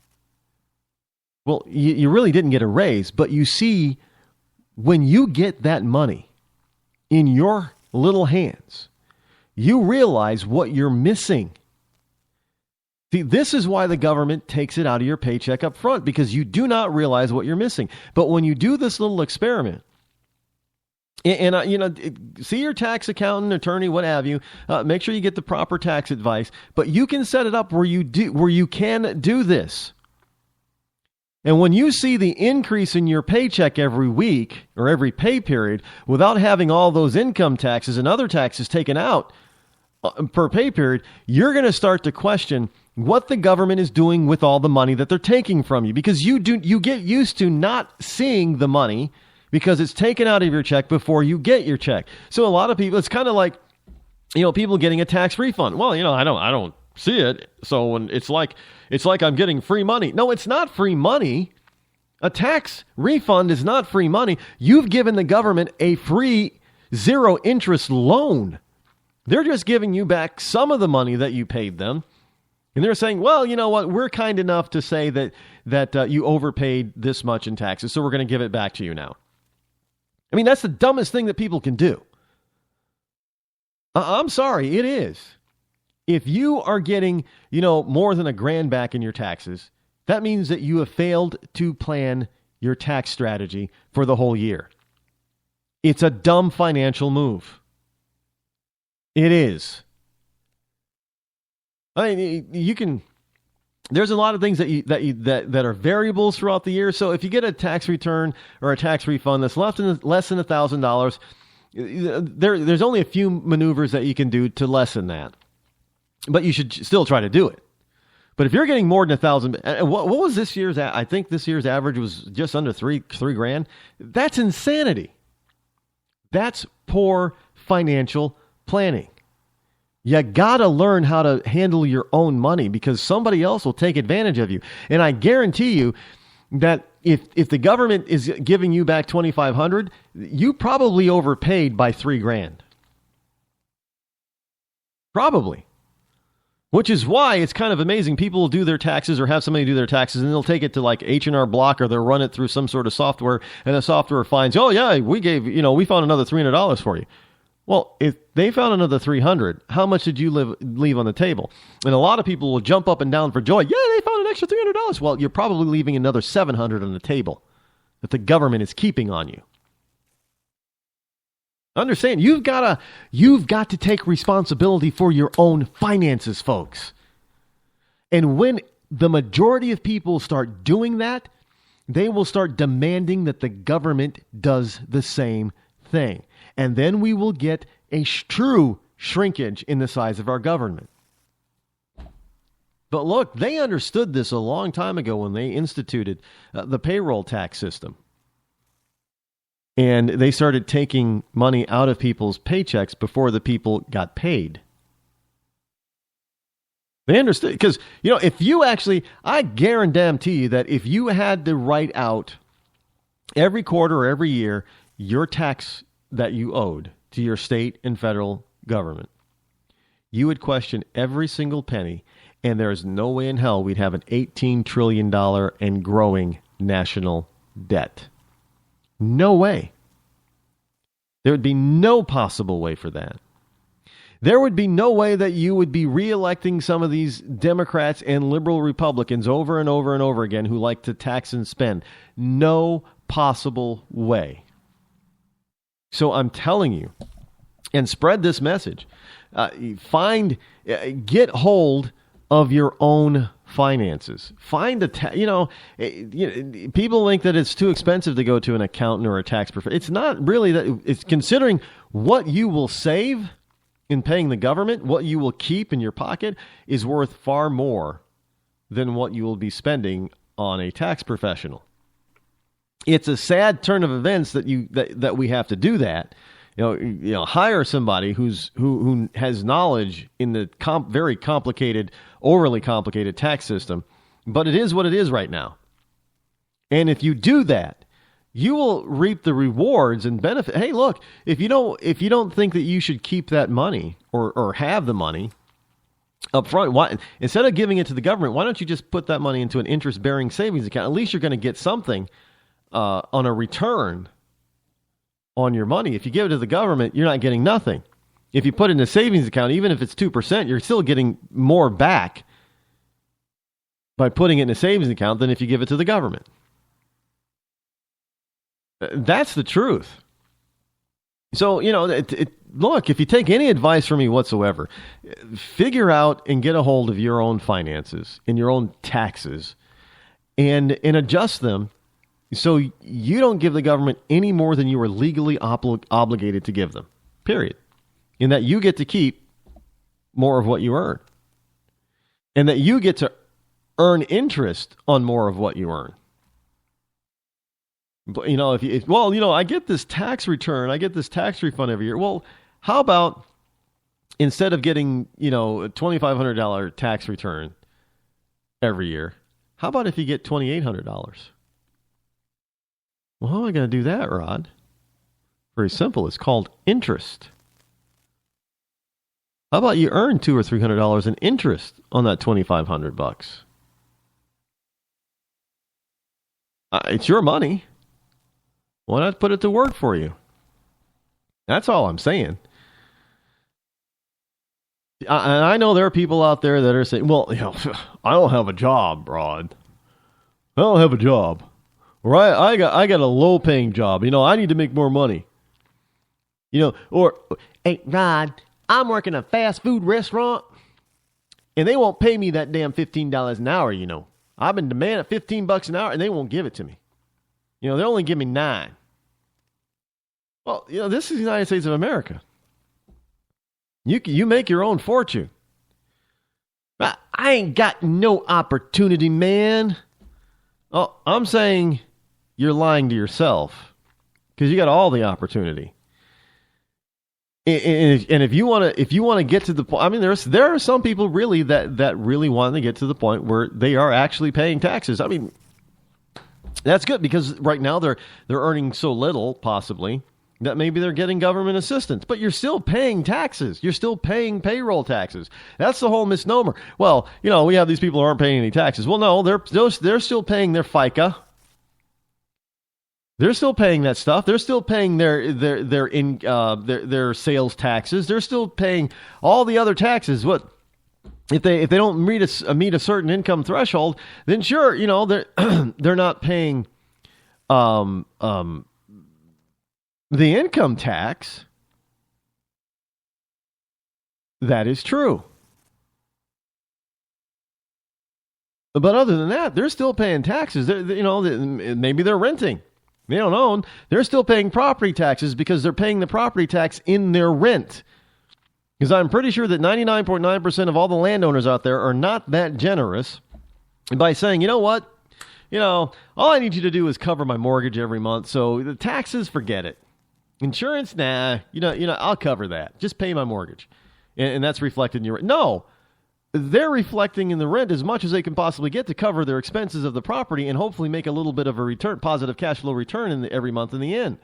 Well, you really didn't get a raise, but you see, when you get that money in your little hands, you realize what you're missing. See, this is why the government takes it out of your paycheck up front, because you do not realize what you're missing. But when you do this little experiment, see your tax accountant, attorney, what have you, make sure you get the proper tax advice. But you can set it up where you can do this. And when you see the increase in your paycheck every week or every pay period without having all those income taxes and other taxes taken out per pay period, you're going to start to question, what the government is doing with all the money that they're taking from you, because you get used to not seeing the money because it's taken out of your check before you get your check. So a lot of people, it's kind of like, people getting a tax refund. Well, I don't see it. So when it's like I'm getting free money. No, it's not free money. A tax refund is not free money. You've given the government a free zero interest loan. They're just giving you back some of the money that you paid them. And they're saying, well, you know what? We're kind enough to say that you overpaid this much in taxes, so we're going to give it back to you now. I mean, that's the dumbest thing that people can do. I'm sorry, it is. If you are getting, more than $1,000 back in your taxes, that means that you have failed to plan your tax strategy for the whole year. It's a dumb financial move. It is. I mean, there's a lot of things that are variables throughout the year. So if you get a tax return or a tax refund that's less than $1,000, there's only a few maneuvers that you can do to lessen that. But you should still try to do it. But if you're getting more than $1,000, what was this year's? I think this year's average was just under three grand. That's insanity. That's poor financial planning. You gotta learn how to handle your own money, because somebody else will take advantage of you. And I guarantee you that if the government is giving you back $2,500, you probably overpaid by $3,000. Probably. Which is why it's kind of amazing. People will do their taxes or have somebody do their taxes, and they'll take it to like H&R Block, or they'll run it through some sort of software, and the software finds, oh yeah, we found another $300 for you. Well, if they found another $300, how much did you leave on the table? And a lot of people will jump up and down for joy. Yeah, they found an extra $300. Well, you're probably leaving another $700 on the table that the government is keeping on you. Understand, you've got to take responsibility for your own finances, folks. And when the majority of people start doing that, they will start demanding that the government does the same thing. And then we will get a true shrinkage in the size of our government. But look, they understood this a long time ago when they instituted the payroll tax system. And they started taking money out of people's paychecks before the people got paid. They understood, because, if you actually, I guarantee you that if you had to write out every quarter or every year your tax that you owed to your state and federal government, you would question every single penny, and there's no way in hell we'd have an $18 trillion and growing national debt. No way. There would be no possible way for that. There would be no way that you would be reelecting some of these Democrats and liberal Republicans over and over and over again who like to tax and spend. No possible way. So I'm telling you, and spread this message. Get hold of your own finances. Find people think that it's too expensive to go to an accountant or a tax professional. It's not really that. It's considering what you will save in paying the government, what you will keep in your pocket is worth far more than what you will be spending on a tax professional. It's a sad turn of events that we have to do that. Hire somebody who has knowledge in the very complicated, overly complicated tax system. But it is what it is right now. And if you do that, you will reap the rewards and benefit. Hey, look, if you don't think that you should keep that money or have the money up front, instead of giving it to the government, why don't you just put that money into an interest-bearing savings account? At least you're going to get something on a return on your money. If you give it to the government, you're not getting nothing. If you put it in a savings account, even if it's 2%, you're still getting more back by putting it in a savings account than if you give it to the government. That's the truth. So, look, if you take any advice from me whatsoever, figure out and get a hold of your own finances and your own taxes and adjust them so you don't give the government any more than you are legally obligated to give them, period. In that you get to keep more of what you earn. and that you get to earn interest on more of what you earn. But, you know, I get this tax return, I get this tax refund every year. Well, how about instead of getting, a $2,500 tax return every year, how about if you get $2,800? Well, how am I going to do that, Rod? Very simple. It's called interest. How about you earn $200 or $300 in interest on that $2,500? It's your money. Why not put it to work for you? That's all I'm saying. And I know there are people out there that are saying, well, I don't have a job, Rod. I don't have a job. Or I got a low-paying job. I need to make more money. Or, hey, Rod, I'm working a fast food restaurant, and they won't pay me that damn $15 an hour, I've been demanding $15 an hour, and they won't give it to me. They only give me $9. Well, this is the United States of America. You make your own fortune. I ain't got no opportunity, man. Oh, I'm saying you're lying to yourself because you got all the opportunity. And if you want to get to the point, I mean, there are some people really that really want to get to the point where they are actually paying taxes. I mean, that's good because right now they're earning so little, possibly, that maybe they're getting government assistance, but you're still paying taxes. You're still paying payroll taxes. That's the whole misnomer. Well, we have these people who aren't paying any taxes. Well, no, they're still paying their FICA. They're still paying that stuff. They're still paying their sales taxes. They're still paying all the other taxes. What if they don't meet a certain income threshold? Then sure, they're not paying the income tax. That is true. But other than that, they're still paying taxes. Maybe they're renting. They don't own. They're still paying property taxes because they're paying the property tax in their rent. Because I'm pretty sure that 99.9% of all the landowners out there are not that generous by saying, you know what? All I need you to do is cover my mortgage every month. So the taxes, forget it. Insurance, nah. I'll cover that. Just pay my mortgage. And that's reflected in your rent. No. They're reflecting in the rent as much as they can possibly get to cover their expenses of the property and hopefully make a little bit of a return, positive cash flow return every month in the end.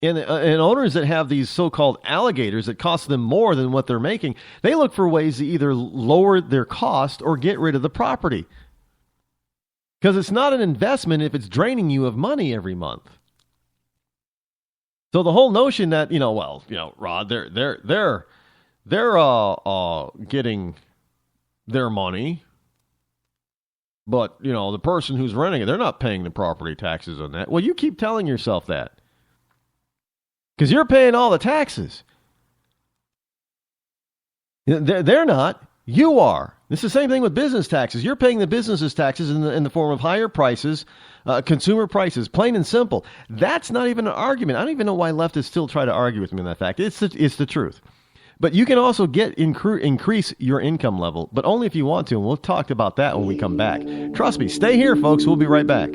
And owners that have these so-called alligators that cost them more than what they're making, they look for ways to either lower their cost or get rid of the property. Because it's not an investment if it's draining you of money every month. So the whole notion that, Rod, they're getting their money, but, the person who's renting it, they're not paying the property taxes on that. Well, you keep telling yourself that because you're paying all the taxes. They're not. You are. It's the same thing with business taxes. You're paying the business's taxes in the form of higher prices, consumer prices, plain and simple. That's not even an argument. I don't even know why leftists still try to argue with me on that fact. It's the truth. But you can also increase your income level, but only if you want to, and we'll talk about that when we come back. Trust me, stay here, folks. We'll be right back.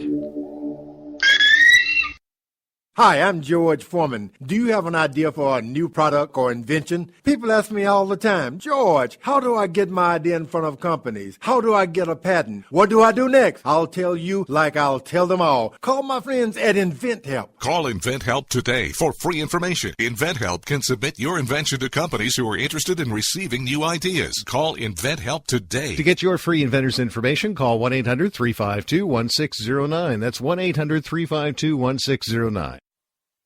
Hi, I'm George Foreman. Do you have an idea for a new product or invention? People ask me all the time, George, how do I get my idea in front of companies? How do I get a patent? What do I do next? I'll tell you like I'll tell them all. Call my friends at InventHelp. Call InventHelp today for free information. InventHelp can submit your invention to companies who are interested in receiving new ideas. Call InventHelp today. To get your free inventor's information, call 1-800-352-1609. That's 1-800-352-1609.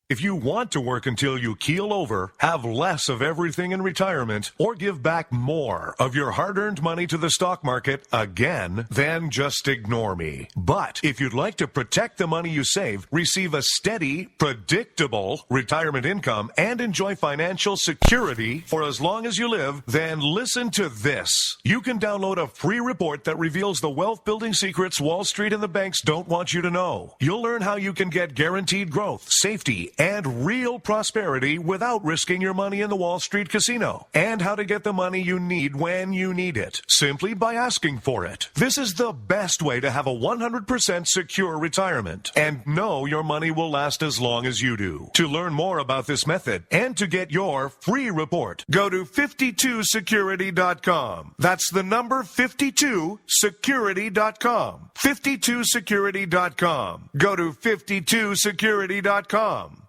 If you want to work until you keel over, have less of everything in retirement, or give back more of your hard-earned money to the stock market again, then just ignore me. But if you'd like to protect the money you save, receive a steady, predictable retirement income, and enjoy financial security for as long as you live, then listen to this. You can download a free report that reveals the wealth-building secrets Wall Street and the banks don't want you to know. You'll learn how you can get guaranteed growth, safety, and real prosperity without risking your money in the Wall Street casino, and how to get the money you need when you need it, simply by asking for it. This is the best way to have a 100% secure retirement and know your money will last as long as you do. To learn more about this method and to get your free report, go to 52security.com. That's the number 52security.com. 52security.com. Go to 52security.com.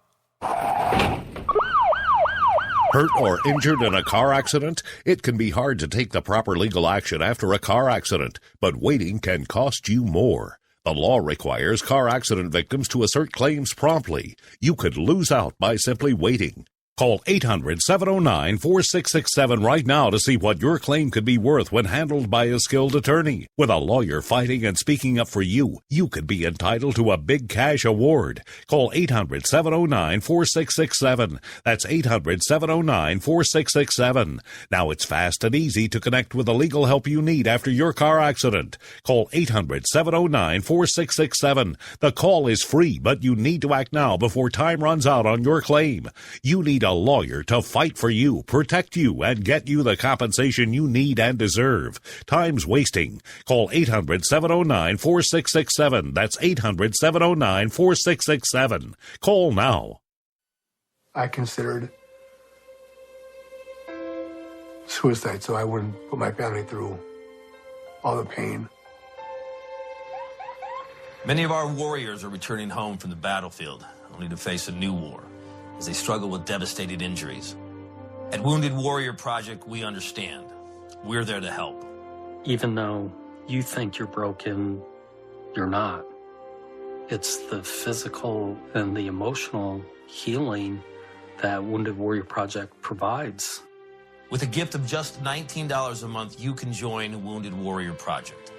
Hurt or injured in a car accident? It can be hard to take the proper legal action after a car accident, but waiting can cost you more. The law requires car accident victims to assert claims promptly. You could lose out by simply waiting. Call 800-709-4667 right now to see what your claim could be worth when handled by a skilled attorney. With a lawyer fighting and speaking up for you, you could be entitled to a big cash award. Call 800-709-4667. That's 800-709-4667. Now it's fast and easy to connect with the legal help you need after your car accident. Call 800-709-4667. The call is free, but you need to act now before time runs out on your claim. You need a lawyer to fight for you, protect you, and get you the compensation you need and deserve. Time's wasting. Call 800-709-4667. That's 800-709-4667. Call now. I considered suicide so I wouldn't put my family through all the pain. Many of our warriors are returning home from the battlefield, only to face a new war as they struggle with devastating injuries. At Wounded Warrior Project, we understand. We're there to help. Even though you think you're broken, you're not. It's the physical and the emotional healing that Wounded Warrior Project provides. With a gift of just $19 a month, you can join Wounded Warrior Project.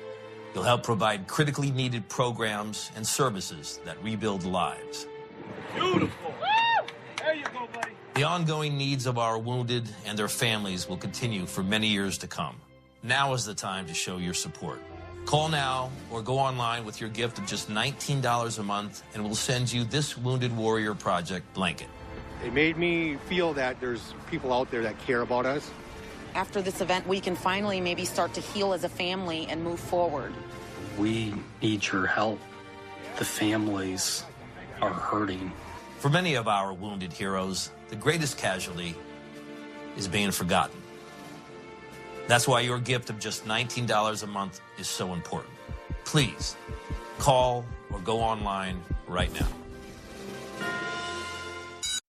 You'll help provide critically needed programs and services that rebuild lives. Beautiful. There you go, buddy. The ongoing needs of our wounded and their families will continue for many years to come. Now is the time to show your support. Call now or go online with your gift of just $19 a month, and we'll send you this Wounded Warrior Project blanket. It made me feel that there's people out there that care about us. After this event, we can finally maybe start to heal as a family and move forward. We need your help. The families are hurting. For many of our wounded heroes, the greatest casualty is being forgotten. That's why your gift of just $19 a month is so important. Please call or go online right now.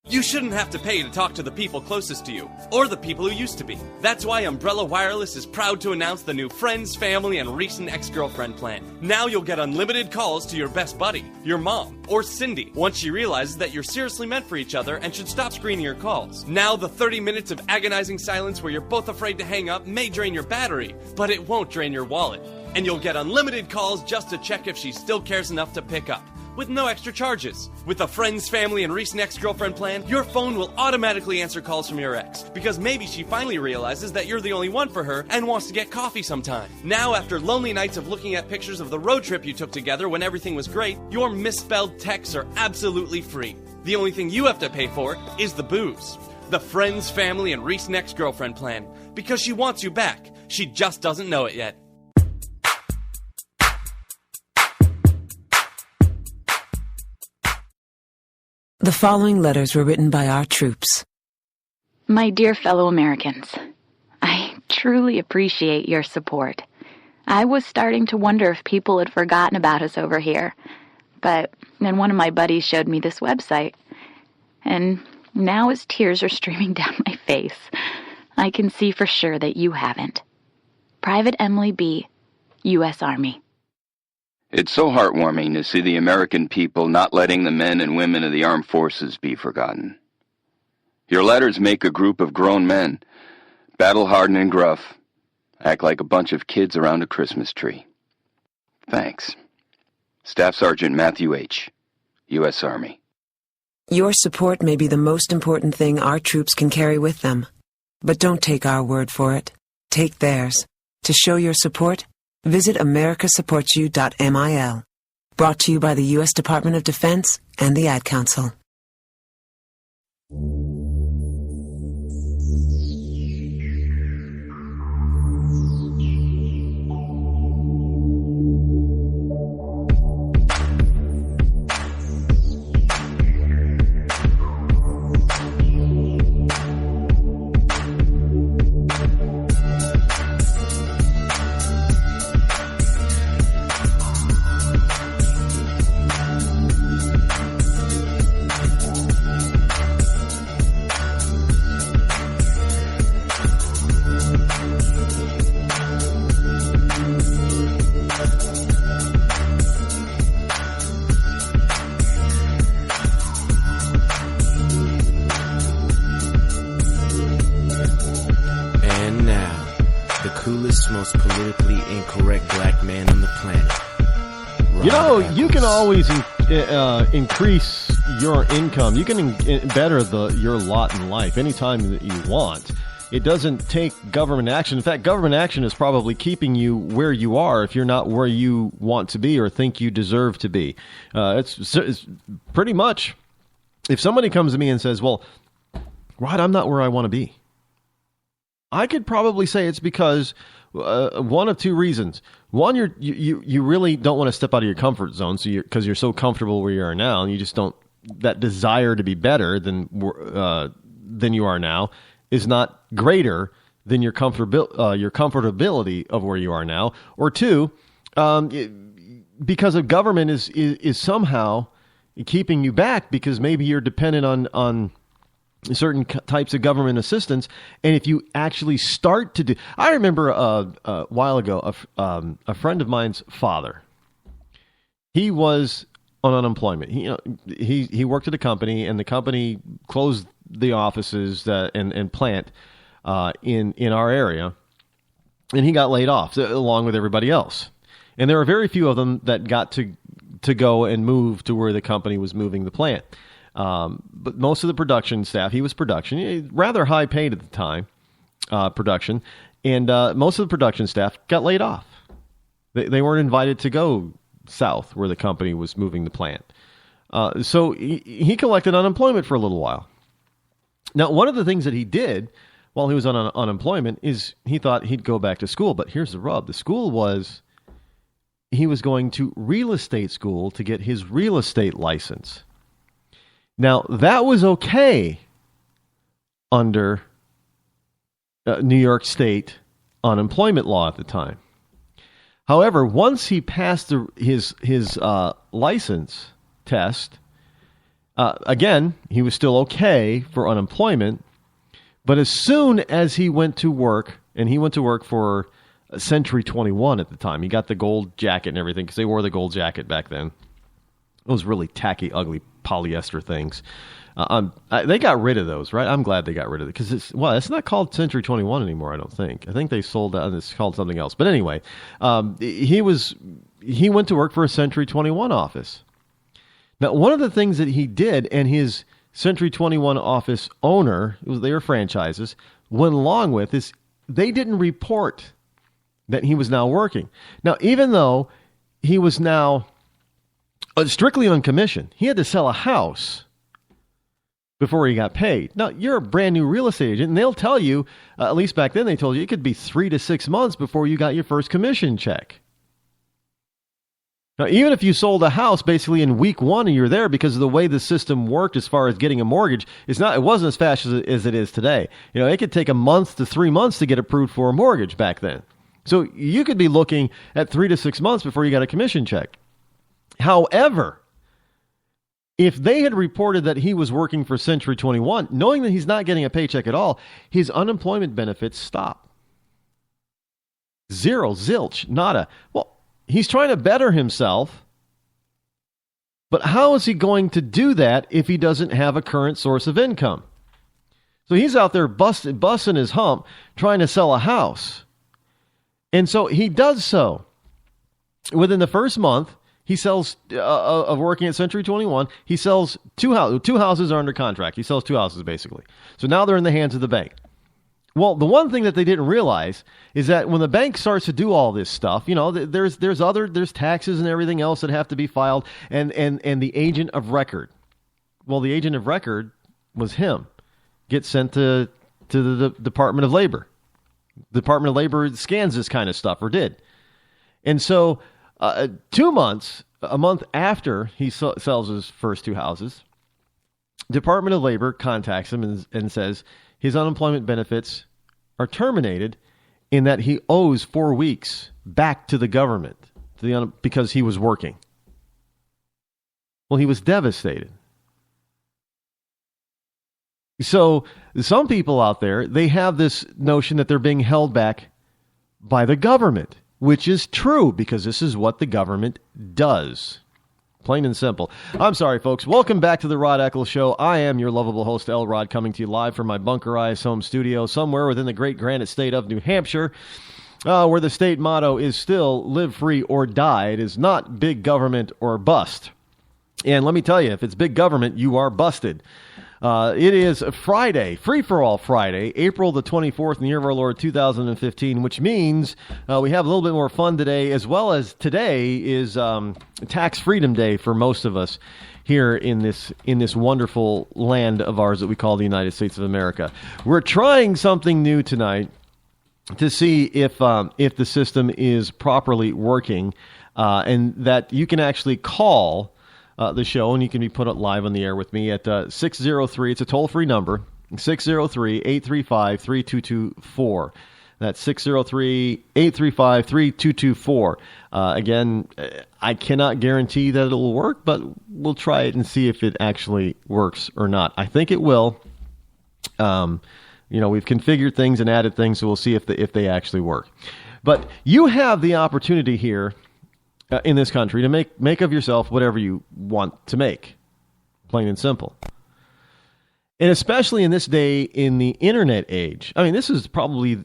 You shouldn't have to pay to talk to the people closest to you, or the people who used to be. That's why Umbrella Wireless is proud to announce the new Friends, Family, and Recent Ex-Girlfriend plan. Now you'll get unlimited calls to your best buddy, your mom, or Cindy, once she realizes that you're seriously meant for each other and should stop screening your calls. Now the 30 minutes of agonizing silence where you're both afraid to hang up may drain your battery, but it won't drain your wallet. And you'll get unlimited calls just to check if she still cares enough to pick up, with no extra charges. With the Friends, Family, and Recent Ex-Girlfriend plan, your phone will automatically answer calls from your ex, because maybe she finally realizes that you're the only one for her and wants to get coffee sometime. Now, after lonely nights of looking at pictures of the road trip you took together when everything was great, your misspelled texts are absolutely free. The only thing you have to pay for is the booze. The Friends, Family, and Recent Ex-Girlfriend plan, because she wants you back. She just doesn't know it yet. The following letters were written by our troops. My dear fellow Americans, I truly appreciate your support. I was starting to wonder if people had forgotten about us over here, but then one of my buddies showed me this website, and now as tears are streaming down my face, I can see for sure that you haven't. Private Emily B., U.S. Army. It's so heartwarming to see the American people not letting the men and women of the armed forces be forgotten. Your letters make a group of grown men, battle-hardened and gruff, act like a bunch of kids around a Christmas tree. Thanks. Staff Sergeant Matthew H., U.S. Army. Your support may be the most important thing our troops can carry with them. But don't take our word for it. Take theirs. To show your support, visit americasupportsyou.mil. Brought to you by the U.S. Department of Defense and the Ad Council. And now, the coolest, most politically incorrect black man on the planet. Rod You can always increase your income. You can better your lot in life anytime that you want. It doesn't take government action. In fact, government action is probably keeping you where you are if you're not where you want to be or think you deserve to be. It's pretty much, if somebody comes to me and says, well, Rod, I'm not where I want to be, I could probably say it's because one of two reasons. One, you really don't want to step out of your comfort zone, so because you're so comfortable where you are now, and you just don't, that desire to be better than you are now is not greater than your comfortability of where you are now. Or two, because a government is somehow keeping you back because maybe you're dependent on certain types of government assistance. And if you actually start to do, I remember a while ago, a friend of mine's father, he was on unemployment. He worked at a company, and the company closed the offices and plant in our area, and he got laid off along with everybody else. And there were very few of them that got to go and move to where the company was moving the plant. But most of the production staff, he was production, rather high paid at the time, production, and most of the production staff got laid off. They weren't invited to go south where the company was moving the plant. So he collected unemployment for a little while. Now, one of the things that he did while he was on unemployment is he thought he'd go back to school. But here's the rub. The school was, he was going to real estate school to get his real estate license. Now, that was okay under New York State unemployment law at the time. However, once he passed his license test, again, he was still okay for unemployment. But as soon as he went to work, and he went to work for Century 21 at the time, he got the gold jacket and everything because they wore the gold jacket back then. Those really tacky, ugly polyester things. They got rid of those, right? I'm glad they got rid of it because it's not called Century 21 anymore. I don't think. I think they sold that and it's called something else. But anyway, he went to work for a Century 21 office. Now, one of the things that he did, and his Century 21 office owner, they were franchises, went along with, is they didn't report that he was now working. Now, even though he was now strictly on commission, he had to sell a house before he got paid. Now, you're a brand new real estate agent, and they'll tell you, at least back then they told you, it could be 3 to 6 months before you got your first commission check. Now, even if you sold a house basically in week one and you're there, because of the way the system worked as far as getting a mortgage, it wasn't as fast as it is today. It could take a month to 3 months to get approved for a mortgage back then. So you could be looking at 3 to 6 months before you got a commission check. However, if they had reported that he was working for Century 21, knowing that he's not getting a paycheck at all, his unemployment benefits stop. Zero, zilch, nada. Well, he's trying to better himself, but how is he going to do that if he doesn't have a current source of income? So he's out there busting his hump trying to sell a house. And so he does so. Within the first month, he sells, of working at Century 21, he sells two houses. 2 houses are under contract. He sells 2 houses, basically. So now they're in the hands of the bank. Well, the one thing that they didn't realize is that when the bank starts to do all this stuff, there's taxes and everything else that have to be filed, and the agent of record. Well, the agent of record was him. Gets sent to the Department of Labor. The Department of Labor scans this kind of stuff, or did. And so 2 months, a month after he sells his first 2 houses, Department of Labor contacts him and says his unemployment benefits are terminated in that he owes 4 weeks back to the government because he was working. Well, he was devastated. So some people out there, they have this notion that they're being held back by the government. which is true because this is what the government does. Plain and simple. I'm sorry, folks. Welcome back to the Rod Eccles Show. I am your lovable host, L. Rod, coming to you live from my bunkerized home studio somewhere within the great granite state of New Hampshire, where the state motto is still live free or die. It is not big government or bust. And let me tell you, if it's big government, you are busted. It is Friday, Free-for-All Friday, April the 24th in the year of our Lord 2015, which means we have a little bit more fun today, as well as today is Tax Freedom Day for most of us here in this wonderful land of ours that we call the United States of America. We're trying something new tonight to see if the system is properly working, and that you can actually call the show, and you can be put live on the air with me at 603. It's a toll-free number, 603-835-3224. That's 603-835-3224. Again, I cannot guarantee that it'll work, but we'll try it and see if it actually works or not. I think it will. We've configured things and added things, so we'll see if they actually work. But you have the opportunity here in this country to make of yourself whatever you want to make. Plain and simple. And especially in this day, in the internet age. I mean, this is probably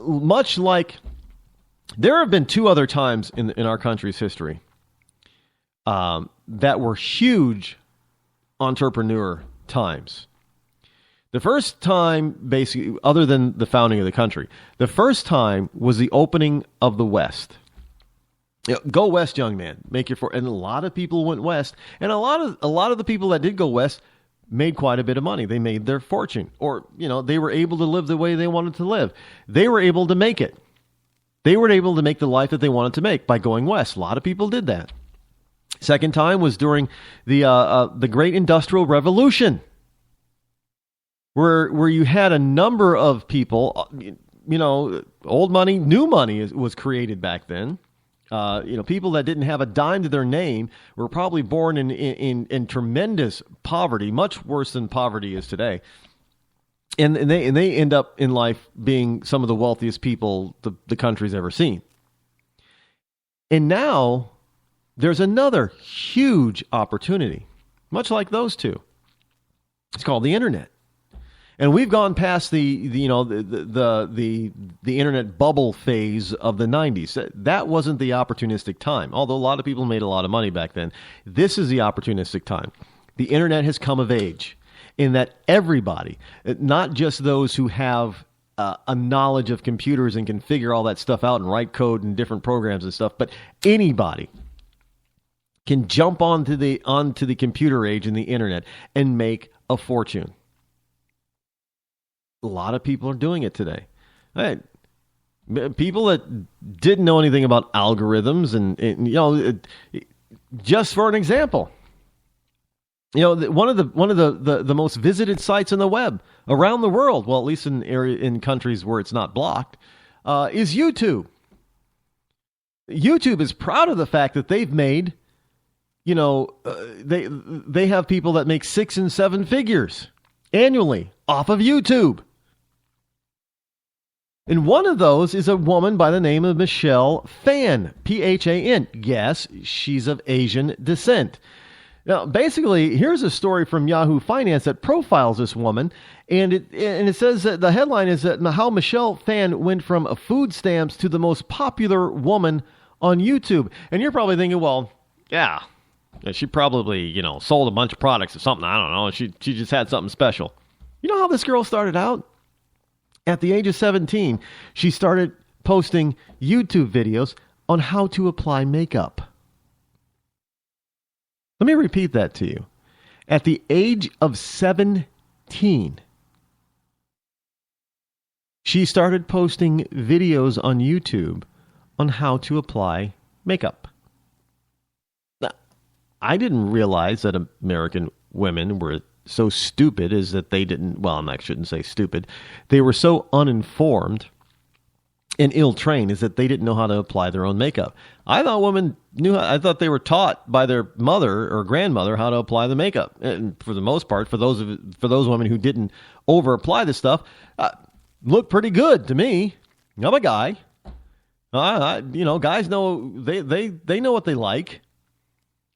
much like there have been two other times in our country's history that were huge entrepreneur times. The first time, basically, other than the founding of the country, the first time was the opening of the West. Go west, young man. Make your and a lot of people went west, and a lot of the people that did go west made quite a bit of money. They made their fortune, or they were able to live the way they wanted to live. They were able to make it. They were able to make the life that they wanted to make by going west. A lot of people did that. Second time was during the Great Industrial Revolution, where you had a number of people. Old money, new money was created back then. People that didn't have a dime to their name were probably born in tremendous poverty, much worse than poverty is today. And they end up in life being some of the wealthiest people the country's ever seen. And now there's another huge opportunity, much like those two. It's called the internet. And we've gone past the internet bubble phase of the 90s. That wasn't the opportunistic time, although a lot of people made a lot of money back then. This is the opportunistic time. The internet has come of age in that everybody, not just those who have a knowledge of computers and can figure all that stuff out and write code and different programs and stuff, but anybody can jump onto the computer age and the internet and make a fortune. A lot of people are doing it today. Right. People that didn't know anything about algorithms and just for an example, one of the most visited sites on the web around the world, well, at least in countries where it's not blocked, is YouTube. YouTube is proud of the fact that they've made, they have people that make 6 and 7 figures annually off of YouTube. And one of those is a woman by the name of Michelle Phan, Phan. Yes, she's of Asian descent. Now, basically, here's a story from Yahoo Finance that profiles this woman, and it says that the headline is that how Michelle Phan went from food stamps to the most popular woman on YouTube. And you're probably thinking, well, yeah, she probably, sold a bunch of products or something. I don't know. She just had something special. You know how this girl started out? At the age of 17, she started posting YouTube videos on how to apply makeup. Let me repeat that to you. At the age of 17, she started posting videos on YouTube on how to apply makeup. Now, I didn't realize that American women were so stupid is that they didn't, well, I shouldn't say stupid. They were so uninformed and ill-trained is that they didn't know how to apply their own makeup. I thought women I thought they were taught by their mother or grandmother how to apply the makeup. And for the most part, for those women who didn't over-apply the stuff, looked pretty good to me. I'm a guy. Guys know they know what they like.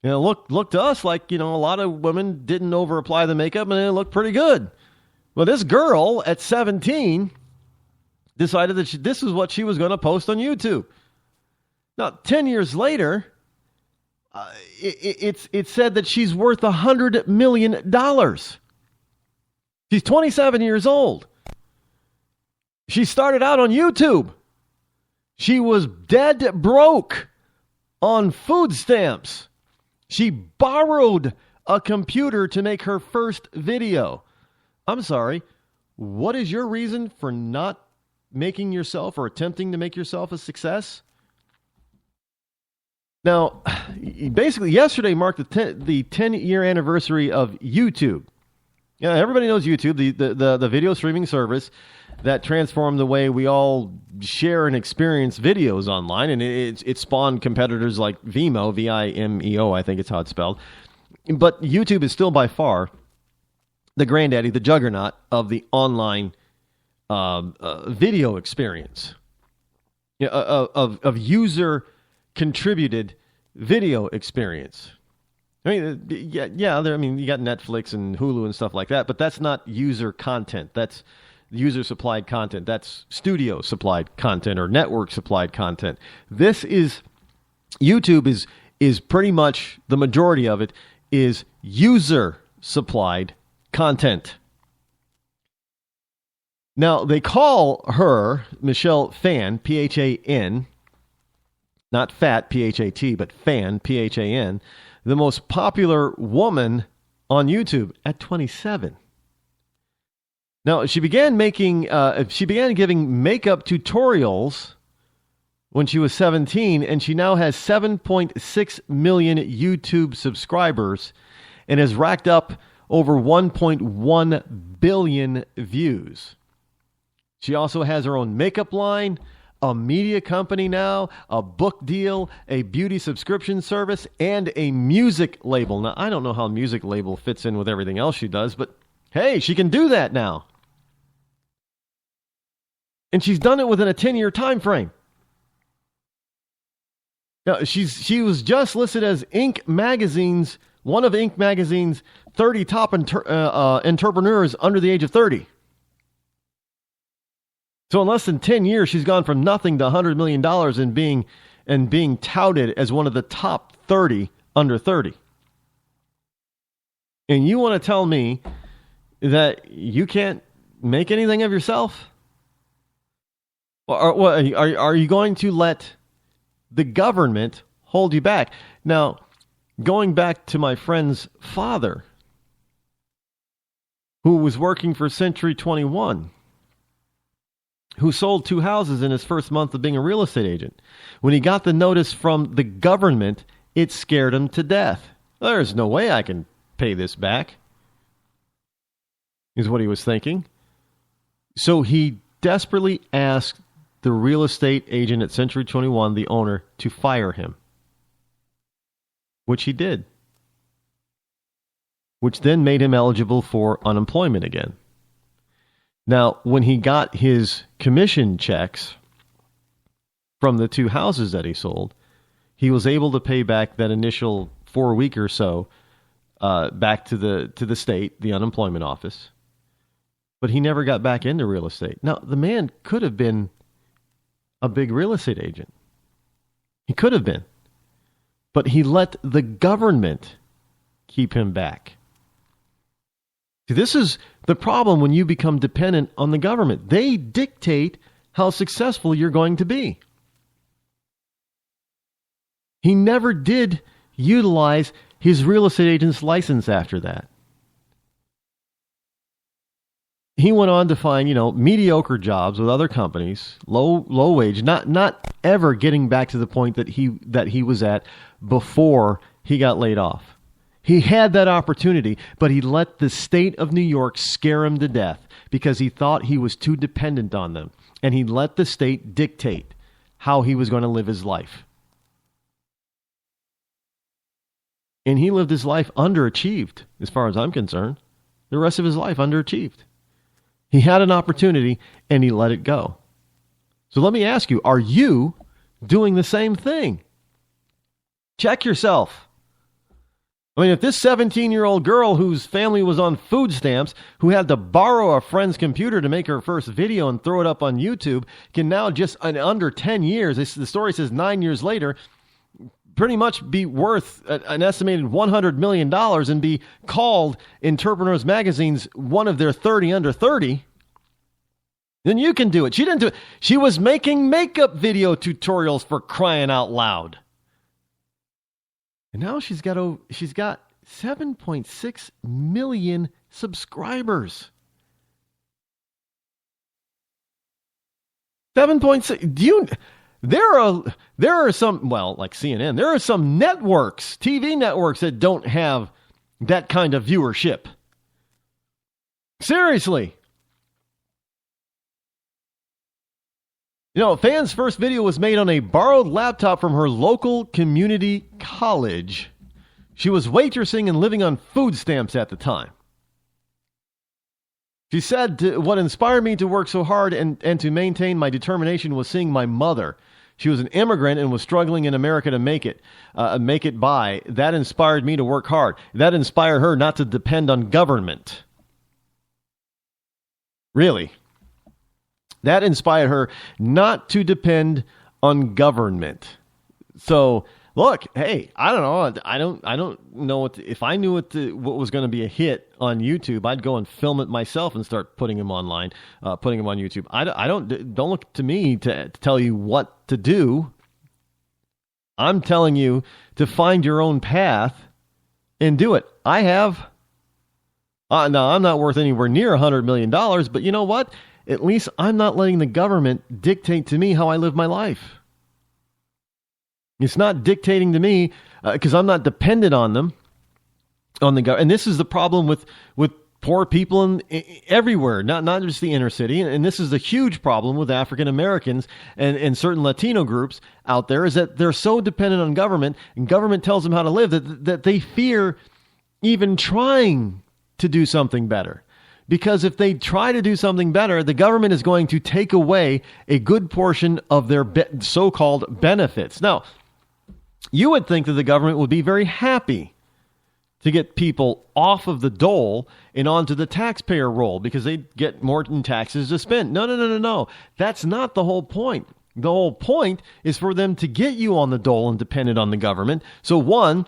Look to us like, a lot of women didn't over apply the makeup and it looked pretty good. Well, this girl at 17 decided that this is what she was going to post on YouTube. Now, 10 years later, it's said that she's worth $100 million. She's 27 years old. She started out on YouTube. She was dead broke on food stamps. She borrowed a computer to make her first video. I'm sorry. What is your reason for not making yourself or attempting to make yourself a success? Now, basically, yesterday marked the 10-year anniversary of YouTube. Everybody knows YouTube, the video streaming service that transformed the way we all share and experience videos online, and it spawned competitors like Vimeo, V-I-M-E-O, I think it's how it's spelled. But YouTube is still by far the granddaddy, the juggernaut of the online video experience, of user-contributed video experience. I mean, you got Netflix and Hulu and stuff like that, but that's not user content. That's user-supplied content. That's studio-supplied content or network-supplied content. YouTube is pretty much, the majority of it is user-supplied content. Now, they call her, Michelle Phan, P-H-A-N, not fat, P-H-A-T, but Phan, P-H-A-N, the most popular woman on YouTube at 27. Now, she began giving makeup tutorials when she was 17, and she now has 7.6 million YouTube subscribers and has racked up over 1.1 billion views. She also has her own makeup line, a media company now, a book deal, a beauty subscription service, and a music label. Now, I don't know how a music label fits in with everything else she does, but hey, she can do that now. And she's done it within a 10-year time frame. Now, she was just listed as one of Inc. magazine's 30 top entrepreneurs under the age of 30. So in less than 10 years, she's gone from nothing to $100 million and being touted as one of the top 30 under 30. And you want to tell me that you can't make anything of yourself? Or are you going to let the government hold you back? Now, going back to my friend's father, who was working for Century 21, who sold 2 houses in his first month of being a real estate agent. When he got the notice from the government, it scared him to death. There's no way I can pay this back, is what he was thinking. So he desperately asked the real estate agent at Century 21, the owner, to fire him, which he did, which then made him eligible for unemployment again. Now, when he got his commission checks from the 2 houses that he sold, he was able to pay back that initial 4 week or so back to the state, the unemployment office. But he never got back into real estate. Now, the man could have been a big real estate agent. He could have been. But he let the government keep him back. See, this is the problem when you become dependent on the government. They dictate how successful you're going to be. He never did utilize his real estate agent's license after that. He went on to find, mediocre jobs with other companies, low wage, not ever getting back to the point that he was at before he got laid off. He had that opportunity, but he let the state of New York scare him to death because he thought he was too dependent on them. And he let the state dictate how he was going to live his life. And he lived his life underachieved, as far as I'm concerned. The rest of his life underachieved. He had an opportunity, and he let it go. So let me ask you, are you doing the same thing. Check yourself. I mean, if this 17-year-old girl whose family was on food stamps, who had to borrow a friend's computer to make her first video and throw it up on YouTube, can now just in under 10 years, the story says 9 years later, pretty much be worth an estimated $100 million and be called Entrepreneurs Magazine's one of their 30 under 30, then you can do it. She didn't do it. She was making makeup video tutorials, for crying out loud. And now she's got 7.6 million subscribers. 7.6. There are some, well, like CNN, there are some networks, TV networks, that don't have that kind of viewership. Seriously. You know, Fan's first video was made on a borrowed laptop from her local community college. She was waitressing and living on food stamps at the time. She said, what inspired me to work so hard and to maintain my determination was seeing my mother. She was an immigrant and was struggling in America to make it by. That inspired me to work hard. That inspired her not to depend on government. Really. That inspired her not to depend on government. So, look, hey, I don't know. I don't know what if I knew what was going to be a hit on YouTube, I'd go and film it myself and start putting them online, putting them on YouTube. Don't look to me to tell you what to do. I'm telling you to find your own path and do it. I have. Now, I'm not worth anywhere near $100 million, but you know what? At least I'm not letting the government dictate to me how I live my life. It's not dictating to me because I'm not dependent on them, on the government. And this is the problem with poor people everywhere, not just the inner city. And this is the huge problem with African Americans and certain Latino groups out there, is that they're so dependent on government, and government tells them how to live, that they fear even trying to do something better. Because if they try to do something better, the government is going to take away a good portion of their so-called benefits. Now, you would think that the government would be very happy to get people off of the dole and onto the taxpayer roll because they get more in taxes to spend. No. That's not the whole point. The whole point is for them to get you on the dole and dependent on the government. So one,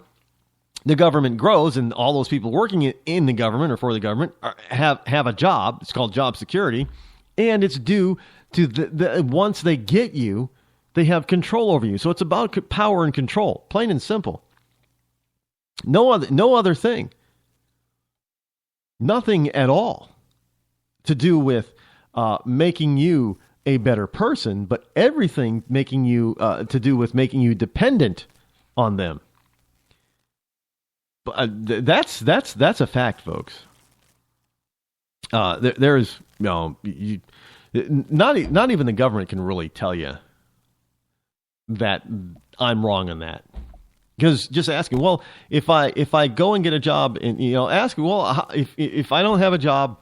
the government grows, and all those people working in the government or for the government have a job. It's called job security, and it's due to once they get you, they have control over you. So it's about power and control, plain and simple. No other thing. Nothing at all to do with making you a better person, but everything making you to do with making you dependent on them. That's a fact, folks. There's not even the government can really tell you that I'm wrong on that. Because just asking, well, if I go and get a job and ask, well, if I don't have a job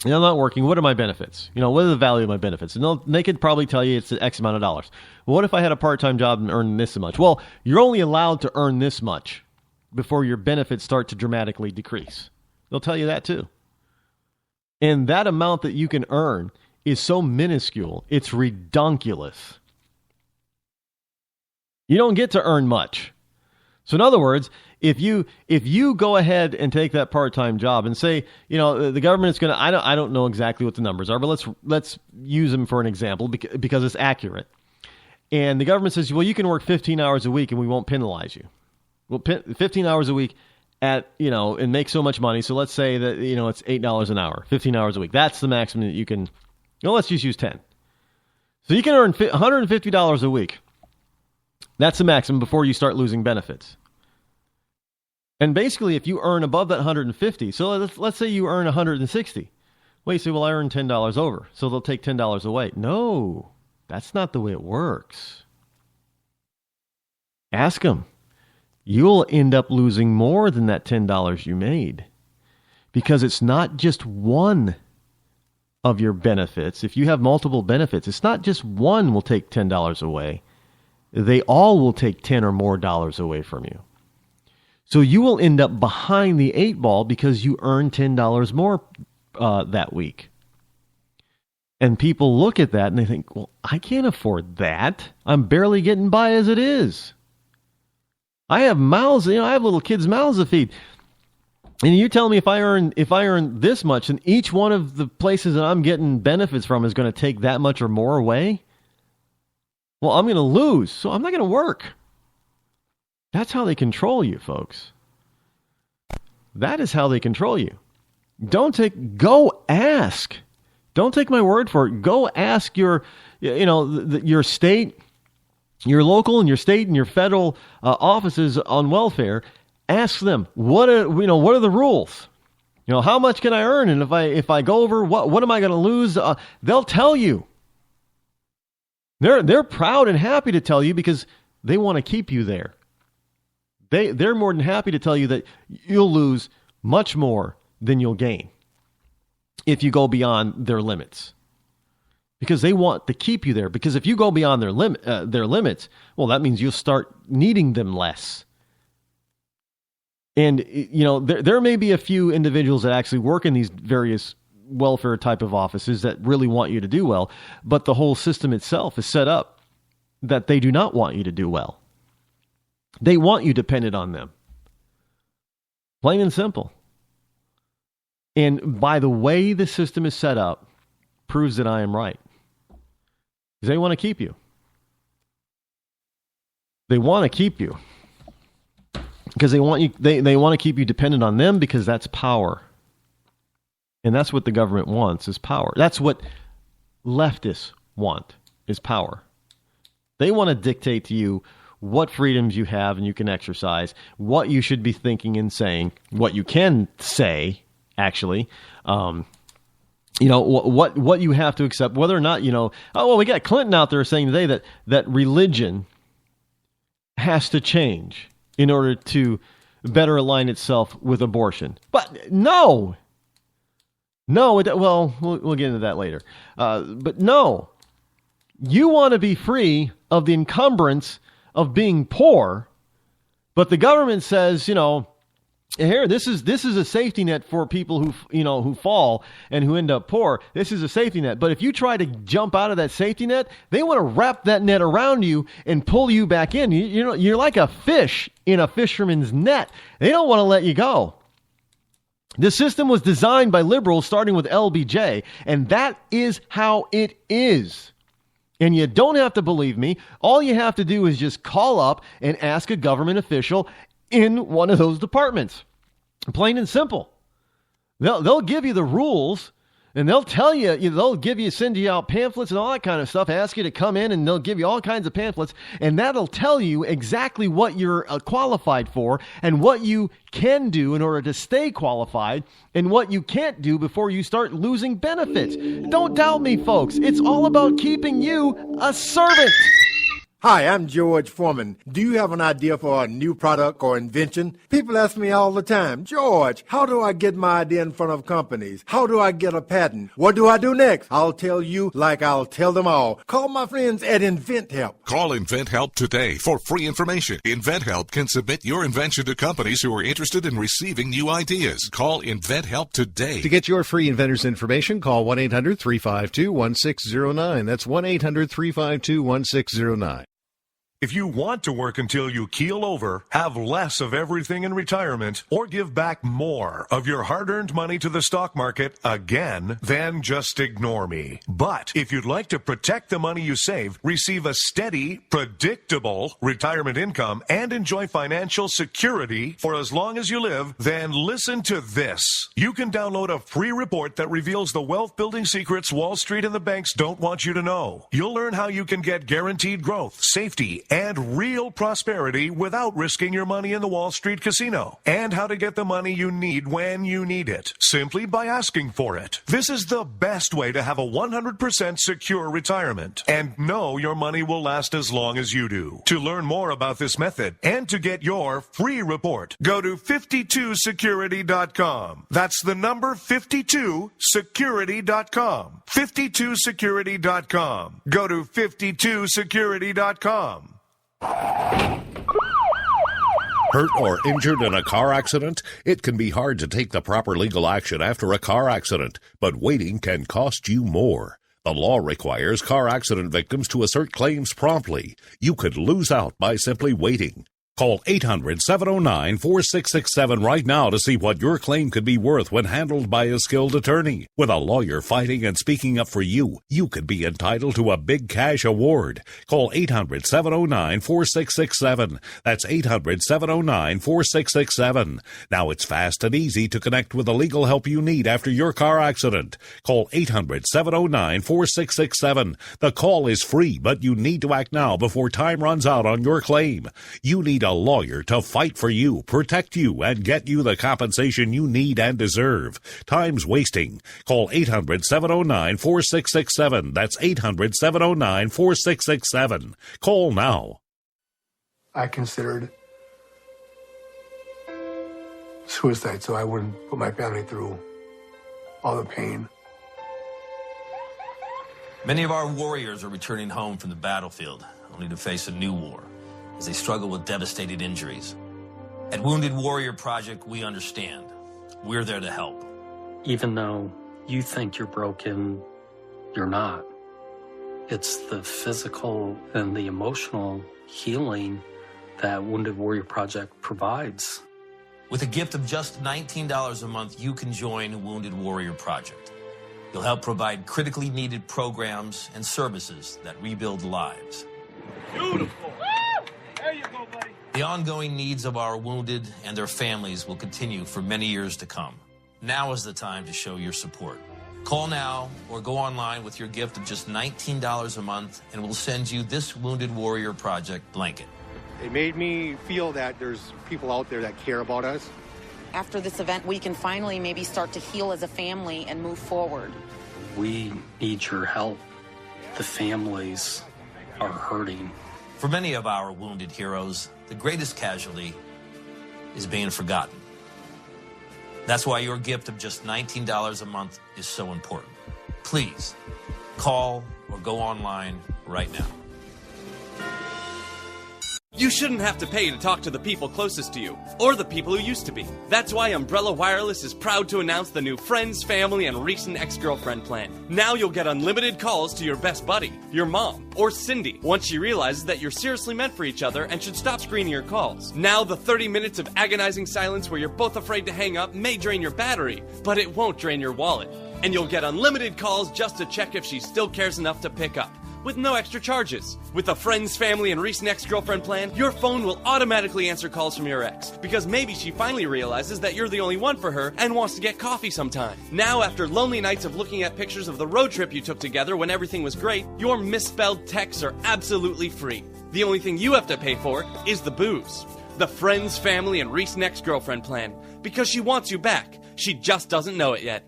and I'm not working, what are my benefits? What are the value of my benefits? And they could probably tell you it's X amount of dollars. Well, what if I had a part-time job and earned this much? Well, you're only allowed to earn this much before your benefits start to dramatically decrease. They'll tell you that too. And that amount that you can earn is so minuscule, it's redonkulous. You don't get to earn much. So in other words, if you go ahead and take that part-time job and say, the government is going to, I don't know exactly what the numbers are, but let's use them for an example because it's accurate. And the government says, well, you can work 15 hours a week and we won't penalize you. Well, 15 hours a week and make so much money. So let's say that, it's $8 an hour, 15 hours a week. That's the maximum that you can, let's just use 10. So you can earn $150 a week. That's the maximum before you start losing benefits. And basically, if you earn above that 150, so let's say you earn 160. Well, you say, well, I earned $10 over, so they'll take $10 away. No, that's not the way it works. Ask them. You'll end up losing more than that $10 you made because it's not just one of your benefits. If you have multiple benefits, it's not just one will take $10 away. they all will take 10 or more dollars away from you. So you will end up behind the 8 ball because you earn $10 more that week. And people look at that and they think, well, I can't afford that. I'm barely getting by as it is. I have mouths, I have little kids' mouths to feed. And you tell me if I earn this much, and each one of the places that I'm getting benefits from is going to take that much or more away, well, I'm going to lose. So I'm not going to work. That's how they control you, folks. That is how they control you. Go ask. Don't take my word for it. Go ask your state, your local and your state and your federal offices on welfare. Ask them, what are the rules? How much can I earn? And if I go over, what am I going to lose? They'll tell you. They're proud and happy to tell you because they want to keep you there. They're more than happy to tell you that you'll lose much more than you'll gain if you go beyond their limits. Because they want to keep you there. Because if you go beyond their limits, well, that means you'll start needing them less. And, there may be a few individuals that actually work in these various welfare type of offices that really want you to do well, but the whole system itself is set up that they do not want you to do well. They want you dependent on them. Plain and simple. And by the way the system is set up, proves that I am right. Because they want to keep you. They want to keep you. Because they want you. They want to keep you dependent on them because that's power. And that's what the government wants is power. That's what leftists want is power. They want to dictate to you what freedoms you have and you can exercise, what you should be thinking and saying, what you can say, actually, what you have to accept, whether or not, we got Clinton out there saying today that religion has to change in order to better align itself with abortion. But no, we'll get into that later. But no, you want to be free of the encumbrance of being poor, but the government says, here, this is a safety net for people who fall and who end up poor. This is a safety net. But if you try to jump out of that safety net, they want to wrap that net around you and pull you back in. You're like a fish in a fisherman's net. They don't want to let you go. The system was designed by liberals, starting with LBJ, and that is how it is. And you don't have to believe me. All you have to do is just call up and ask a government official in one of those departments. Plain and simple. They'll give you the rules, and they'll tell you, send you out pamphlets and all that kind of stuff, ask you to come in, and they'll give you all kinds of pamphlets, and that'll tell you exactly what you're qualified for and what you can do in order to stay qualified and what you can't do before you start losing benefits. Don't doubt me, folks. It's all about keeping you a servant. Hi, I'm George Foreman. Do you have an idea for a new product or invention? People ask me all the time, George, how do I get my idea in front of companies? How do I get a patent? What do I do next? I'll tell you like I'll tell them all. Call my friends at InventHelp. Call InventHelp today for free information. InventHelp can submit your invention to companies who are interested in receiving new ideas. Call InventHelp today. To get your free inventor's information, call 1-800-352-1609. That's 1-800-352-1609. If you want to work until you keel over, have less of everything in retirement, or give back more of your hard-earned money to the stock market again, then just ignore me. But if you'd like to protect the money you save, receive a steady, predictable retirement income, and enjoy financial security for as long as you live, then listen to this. You can download a free report that reveals the wealth-building secrets Wall Street and the banks don't want you to know. You'll learn how you can get guaranteed growth, safety, and real prosperity without risking your money in the Wall Street casino, and how to get the money you need when you need it, simply by asking for it. This is the best way to have a 100% secure retirement, and know your money will last as long as you do. To learn more about this method, and to get your free report, go to 52security.com. That's the number 52security.com. 52security.com. Go to 52security.com. Hurt or injured in a car accident? It can be hard to take the proper legal action after a car accident, but waiting can cost you more. The law requires car accident victims to assert claims promptly. You could lose out by simply waiting. Call 800-709-4667 right now to see what your claim could be worth when handled by a skilled attorney. With a lawyer fighting and speaking up for you, you could be entitled to a big cash award. Call 800-709-4667. That's 800-709-4667. Now it's fast and easy to connect with the legal help you need after your car accident. Call 800-709-4667. The call is free, but you need to act now before time runs out on your claim. You need a lawyer to fight for you, protect you, and get you the compensation you need and deserve. Time's wasting. Call 800-709-4667. That's 800-709-4667. Call now. I considered suicide so I wouldn't put my family through all the pain. Many of our warriors are returning home from the battlefield, only to face a new war as they struggle with devastating injuries. At Wounded Warrior Project, we understand. We're there to help. Even though you think you're broken, you're not. It's the physical and the emotional healing that Wounded Warrior Project provides. With a gift of just $19 a month, you can join Wounded Warrior Project. You'll help provide critically needed programs and services that rebuild lives. Beautiful. There you go, buddy. The ongoing needs of our wounded and their families will continue for many years to come. Now is the time to show your support. Call now or go online with your gift of just $19 a month, and we'll send you this Wounded Warrior Project blanket. It made me feel that there's people out there that care about us. After this event, we can finally maybe start to heal as a family and move forward. We need your help. The families are hurting. For many of our wounded heroes, the greatest casualty is being forgotten. That's why your gift of just $19 a month is so important. Please, call or go online right now. You shouldn't have to pay to talk to the people closest to you, or the people who used to be. That's why Umbrella Wireless is proud to announce the new Friends, Family, and Recent Ex-Girlfriend plan. Now you'll get unlimited calls to your best buddy, your mom, or Cindy, once she realizes that you're seriously meant for each other and should stop screening your calls. Now the 30 minutes of agonizing silence where you're both afraid to hang up may drain your battery, but it won't drain your wallet. And you'll get unlimited calls just to check if she still cares enough to pick up, with no extra charges. With the Friends, Family, and Recent Ex-Girlfriend plan, your phone will automatically answer calls from your ex, because maybe she finally realizes that you're the only one for her and wants to get coffee sometime. Now, after lonely nights of looking at pictures of the road trip you took together when everything was great, your misspelled texts are absolutely free. The only thing you have to pay for is the booze. The Friends, Family, and Recent Ex-Girlfriend plan, because she wants you back. She just doesn't know it yet.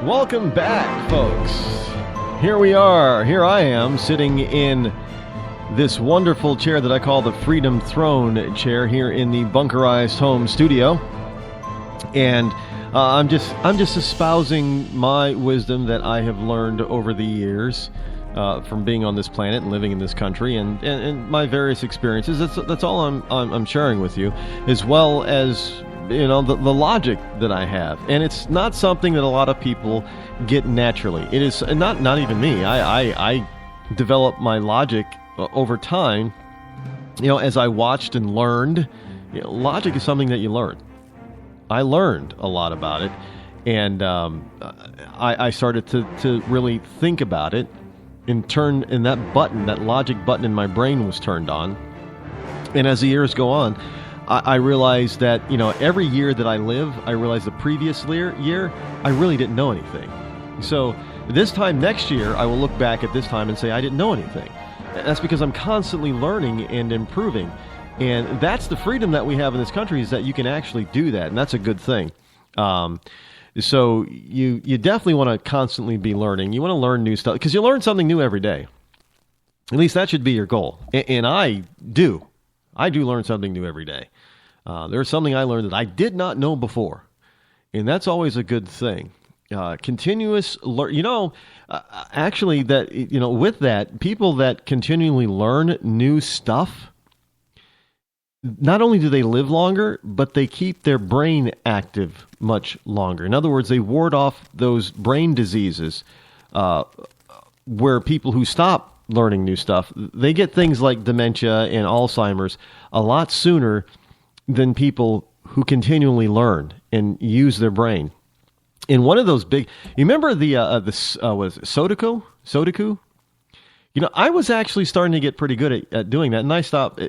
Welcome back, folks. Here we are. Here I am sitting in this wonderful chair that I call the Freedom Throne chair here in the bunkerized home studio. And I'm just espousing my wisdom that I have learned over the years from being on this planet and living in this country, and my various experiences. That's all I'm sharing with you, as well as the logic that I have. And it's not something that a lot of people get naturally. It is not even me. I developed my logic over time, as I watched and learned. Logic is something that you learn. I learned a lot about it, and I started to really think about it, and that logic button in my brain was turned on. And as the years go on, I realized that, every year that I live, I realized the previous year, I really didn't know anything. So this time next year, I will look back at this time and say I didn't know anything. That's because I'm constantly learning and improving. And that's the freedom that we have in this country, is that you can actually do that. And that's a good thing. So you definitely want to constantly be learning. You want to learn new stuff because you learn something new every day. At least that should be your goal. And I do. I do learn something new every day. There's something I learned that I did not know before. And that's always a good thing. Continuous learn. Actually, that with that, people that continually learn new stuff, not only do they live longer, but they keep their brain active much longer. In other words, they ward off those brain diseases where people who stop learning new stuff, they get things like dementia and Alzheimer's a lot sooner than people who continually learn and use their brain. And one of those big, you remember was it Sudoku? I was actually starting to get pretty good at doing that, and I stopped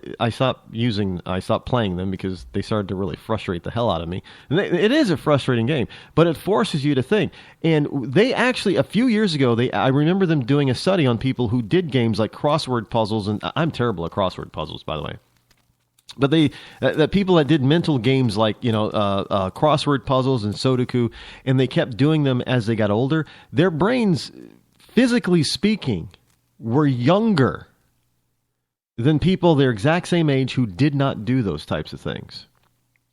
playing them because they started to really frustrate the hell out of me. And it is a frustrating game, but it forces you to think. And they actually, a few years ago, I remember them doing a study on people who did games like crossword puzzles, and I'm terrible at crossword puzzles, by the way. But the people that did mental games like crossword puzzles and Sudoku, and they kept doing them as they got older, their brains, physically speaking, were younger than people their exact same age who did not do those types of things.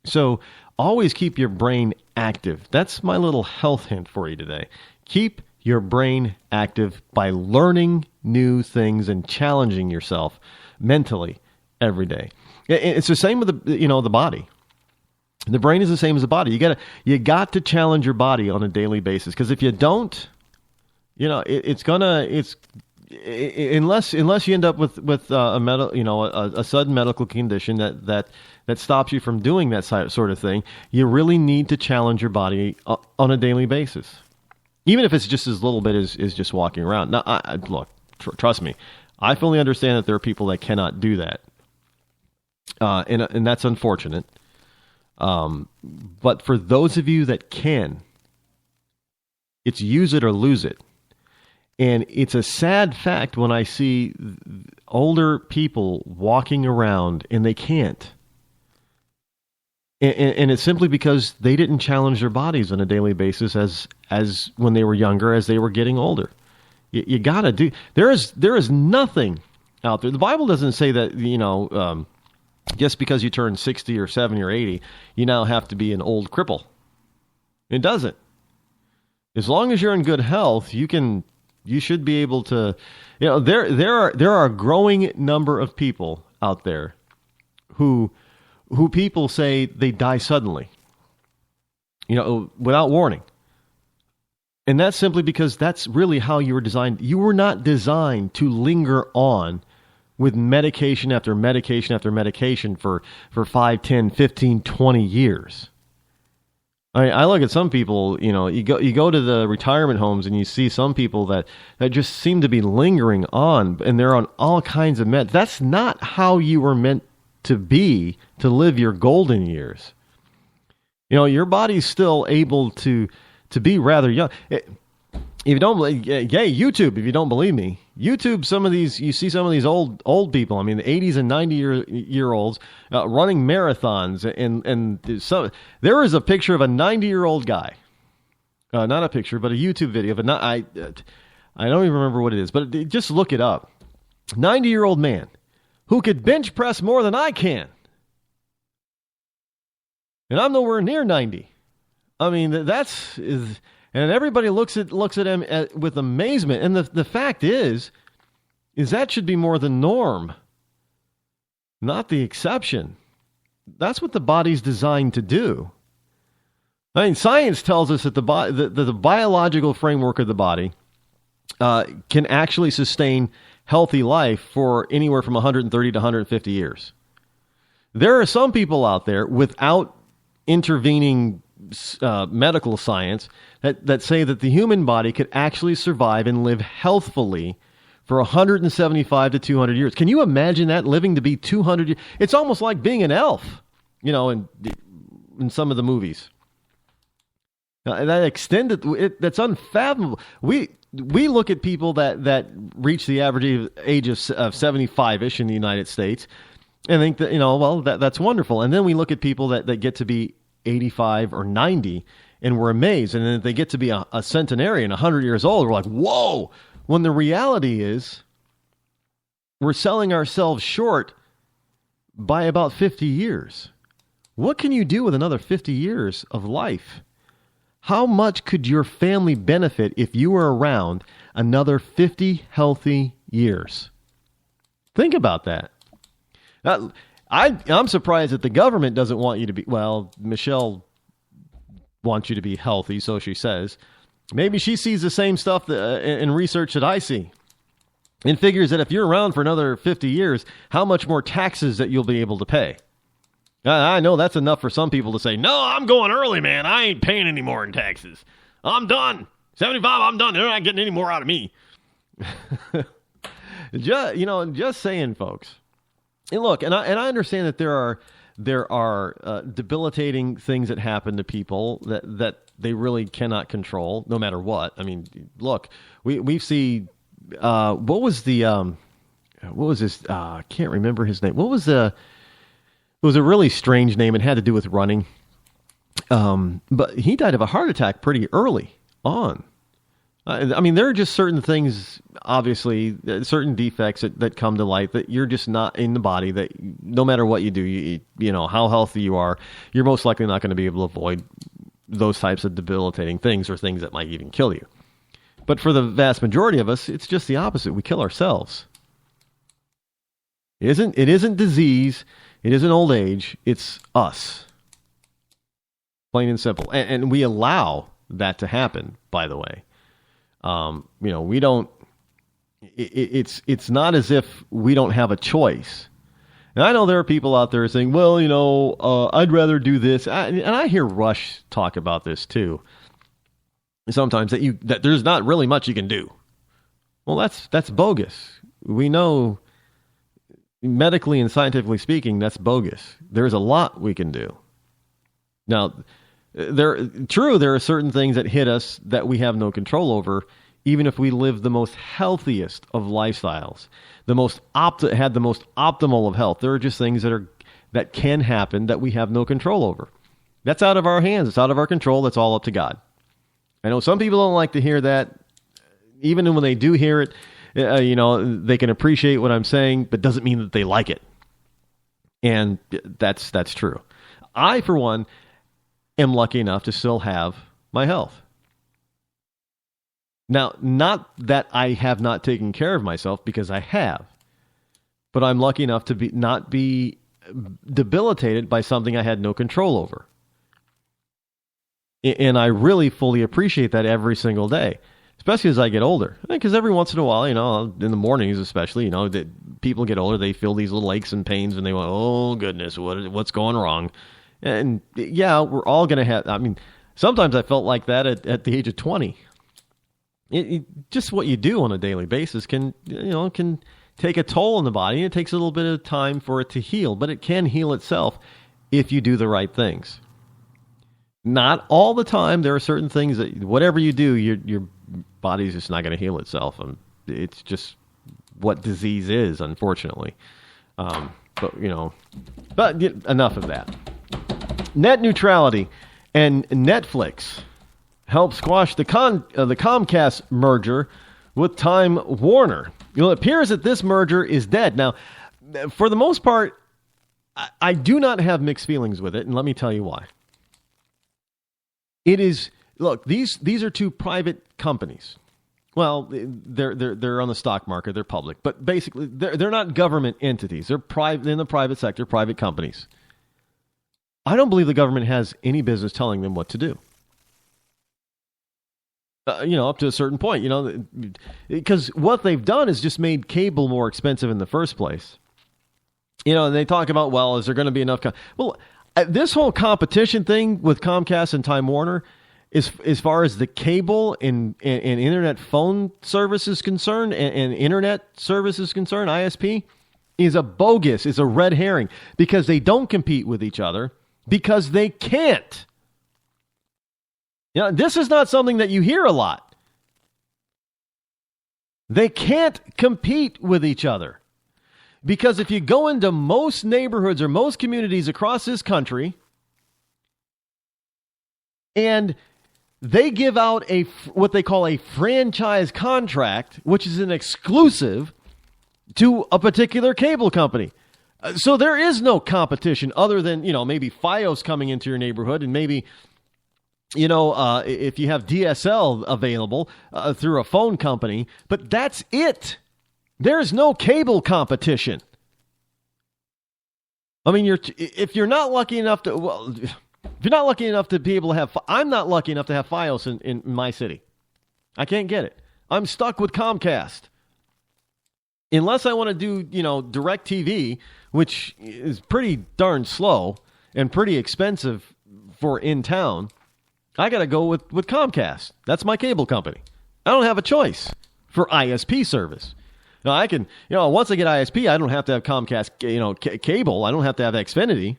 So always keep your brain active. That's my little health hint for you today. Keep your brain active by learning new things and challenging yourself mentally every day. It's the same with the body. The brain is the same as the body. You got to challenge your body on a daily basis, because if you don't, unless you end up with a sudden medical condition that stops you from doing that sort of thing, you really need to challenge your body on a daily basis, even if it's just as little bit as just walking around. Now, trust me, I fully understand that there are people that cannot do that, and that's unfortunate. But for those of you that can, it's use it or lose it. And it's a sad fact when I see older people walking around and they can't. And it's simply because they didn't challenge their bodies on a daily basis as when they were younger, as they were getting older. You got to do. There is nothing out there. The Bible doesn't say that, just because you turn 60 or 70 or 80, you now have to be an old cripple. It doesn't. As long as you're in good health, you should be able to, there are a growing number of people out there who people say they die suddenly, without warning. And that's simply because that's really how you were designed. You were not designed to linger on with medication after medication after medication for 5, 10, 15, 20 years. I look at some people, you go to the retirement homes and you see some people that just seem to be lingering on, and they're on all kinds of meds. That's not how you were meant to be to live your golden years. Your body's still able to be rather young. If you don't, YouTube, if you don't believe me, YouTube, you see some of these old people. I mean, the 80s and 90-year-olds running marathons, and so there is a picture of a 90-year-old guy, not a picture, but a YouTube video of I don't even remember what it is, but just look it up. 90-year-old man who could bench press more than I can, and I'm nowhere near 90. I mean, and everybody looks at him with amazement. And the fact is that should be more the norm, not the exception. That's what the body's designed to do. I mean, science tells us that the biological framework of the body can actually sustain healthy life for anywhere from 130 to 150 years. There are some people out there without intervening medical science that say that the human body could actually survive and live healthfully for 175 to 200 years. Can you imagine that, living to be 200 years? It's almost like being an elf, in some of the movies. That extended, that's unfathomable. We look at people that reach the average age of 75-ish in the United States and think that, well, that's wonderful. And then we look at people that get to be 85 or 90 and we're amazed. And then if they get to be a centenarian, 100 years old, we're like, whoa. When the reality is we're selling ourselves short by about 50 years. What can you do with another 50 years of life? How much could your family benefit if you were around another 50 healthy years? Think about that. I'm surprised that the government doesn't want you to be, well, Michelle wants you to be healthy, so she says. Maybe she sees the same stuff in research that I see and figures that if you're around for another 50 years, how much more taxes that you'll be able to pay. I know that's enough for some people to say, no, I'm going early, man. I ain't paying any more in taxes. I'm done. 75, I'm done. They're not getting any more out of me. Just saying, folks. And look, and I understand that there are debilitating things that happen to people that they really cannot control, no matter what. I mean, look, we see what was this? I can't remember his name. It was a really strange name. It had to do with running. But he died of a heart attack pretty early on. I mean, there are just certain things, obviously, certain defects that come to light that you're just not in the body, that no matter what you do, you know, how healthy you are, you're most likely not going to be able to avoid those types of debilitating things or things that might even kill you. But for the vast majority of us, it's just the opposite. We kill ourselves. It isn't disease. It isn't old age. It's us. Plain and simple. And we allow that to happen, by the way. We don't, it's not as if we don't have a choice. And I know there are people out there saying, well, I'd rather do this. And I hear Rush talk about this too. Sometimes that there's not really much you can do. Well, that's bogus. We know medically and scientifically speaking, that's bogus. There's a lot we can do. Now, there are certain things that hit us that we have no control over, even if we live the most healthiest of lifestyles, had the most optimal of health. There are just things that can happen that we have no control over. That's out of our hands. It's out of our control. That's all up to God. I know some people don't like to hear that. Even when they do hear it, they can appreciate what I'm saying, but doesn't mean that they like it. And that's true. I, for one, am lucky enough to still have my health. Now, not that I have not taken care of myself, because I have, but I'm lucky enough to not be debilitated by something I had no control over. And I really fully appreciate that every single day, especially as I get older. Because every once in a while, in the mornings especially, that people get older, they feel these little aches and pains, and they go, oh, goodness, what's going wrong? And yeah, we're all going to have, sometimes I felt like that at the age of 20. Just what you do on a daily basis can take a toll on the body. It takes a little bit of time for it to heal, but it can heal itself if you do the right things. Not all the time. There are certain things that whatever you do, your body's just not going to heal itself. And it's just what disease is, unfortunately. But enough of that. Net neutrality and Netflix help squash the Comcast merger with Time Warner. It appears that this merger is dead. Now, for the most part, I do not have mixed feelings with it, and let me tell you why. It is, look, these are two private companies. Well, they're on the stock market, they're public, but basically they're not government entities. They're private in the private sector, private companies. I don't believe the government has any business telling them what to do. Up to a certain point, because what they've done is just made cable more expensive in the first place. And they talk about, well, is there going to be enough? This whole competition thing with Comcast and Time Warner, as far as the cable and internet phone service is concerned, and internet service is concerned, ISP, is a bogus, is a red herring, because they don't compete with each other, because they can't. This is not something that you hear a lot. They can't compete with each other. Because if you go into most neighborhoods or most communities across this country, and they give out what they call a franchise contract, which is an exclusive to a particular cable company. So there is no competition other than, maybe Fios coming into your neighborhood and maybe, if you have DSL available through a phone company. But that's it. There's no cable competition. I mean, if you're not lucky enough to, if you're not lucky enough to be able to have, I'm not lucky enough to have Fios in my city. I can't get it. I'm stuck with Comcast. Unless I want to do, direct TV, which is pretty darn slow and pretty expensive for in town, I got to go with Comcast. That's my cable company. I don't have a choice for ISP service. Now, I can, once I get ISP, I don't have to have Comcast, cable. I don't have to have Xfinity.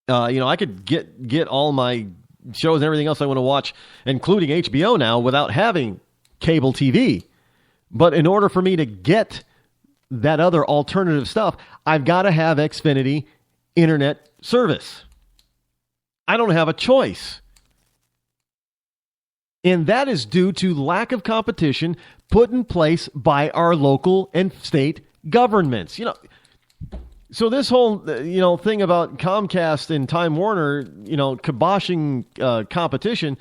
I could get all my shows and everything else I want to watch, including HBO now, without having cable TV. But in order for me to get that other alternative stuff, I've got to have Xfinity internet service. I don't have a choice. And that is due to lack of competition put in place by our local and state governments. So this whole, thing about Comcast and Time Warner, kiboshing competition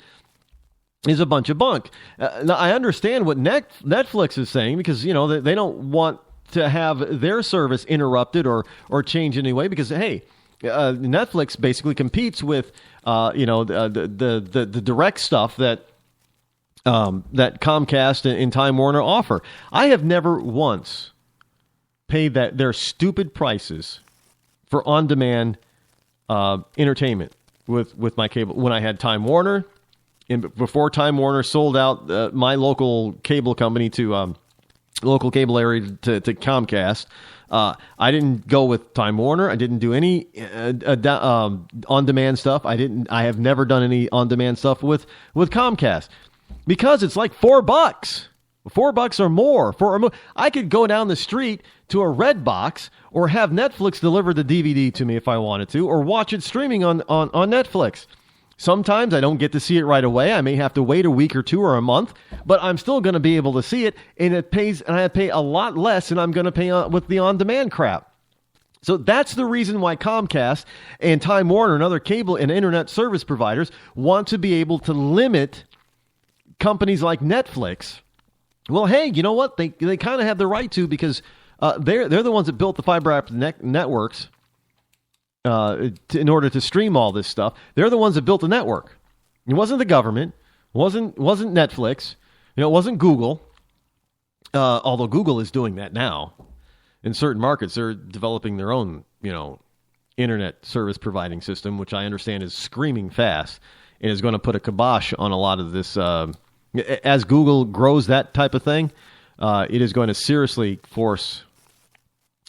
is a bunch of bunk. Now, I understand what Netflix is saying because, they don't want to have their service interrupted or change in any way because, hey, Netflix basically competes with, the direct stuff that Comcast and Time Warner offer. I have never once paid their stupid prices for on-demand entertainment with my cable when I had Time Warner. And before Time Warner sold out my local cable company to local cable area to Comcast, I didn't go with Time Warner. I didn't do any on-demand stuff. I have never done any on-demand stuff with Comcast because it's like $4, $4 or more. I could go down the street to a Red Box or have Netflix deliver the DVD to me if I wanted to, or watch it streaming on Netflix. Sometimes I don't get to see it right away. I may have to wait a week or two or a month, but I'm still going to be able to see it, and I pay a lot less than I'm going to pay with the on-demand crap. So that's the reason why Comcast and Time Warner and other cable and internet service providers want to be able to limit companies like Netflix. Well, hey, you know what? They kind of have the right to because they're the ones that built the fiber optic networks. In order to stream all this stuff, they're the ones that built the network. It wasn't the government, wasn't Netflix, it wasn't Google. Although Google is doing that now in certain markets, they're developing their own, internet service providing system, which I understand is screaming fast and is going to put a kibosh on a lot of this. As Google grows that type of thing, it is going to seriously force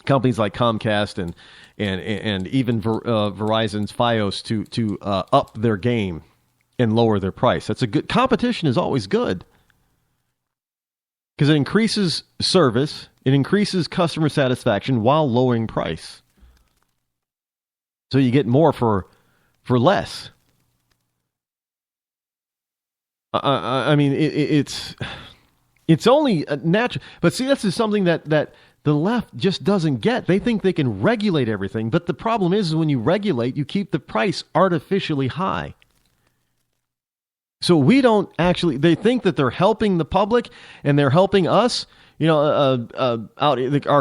companies like Comcast and even Verizon's Fios to up their game and lower their price. That's a good competition is always good because it increases service, it increases customer satisfaction while lowering price. So you get more for less. I mean, it's only natural, but see, this is something that the left just doesn't get. They think they can regulate everything, but the problem is when you regulate, you keep the price artificially high. So we don't actually, they think that they're helping the public and they're helping us, our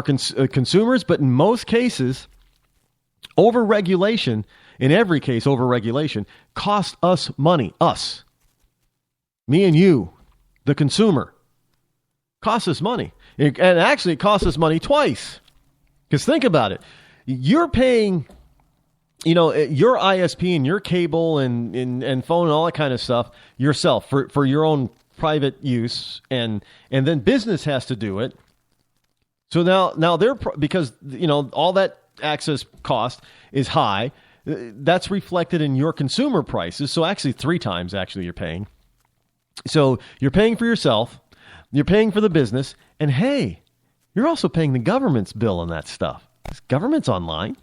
consumers, but in most cases, over-regulation, in every case, over-regulation, costs us money, us. Me and you, the consumer, costs us money. And actually, it costs us money twice. Because think about it. You're paying, your ISP and your cable and phone and all that kind of stuff yourself for your own private use. And then business has to do it. So now they're, because, all that access cost is high. that's reflected in your consumer prices. So actually 3 times actually you're paying. So you're paying for yourself, you're paying for the business, and hey, you're also paying the government's bill on that stuff. This government's online.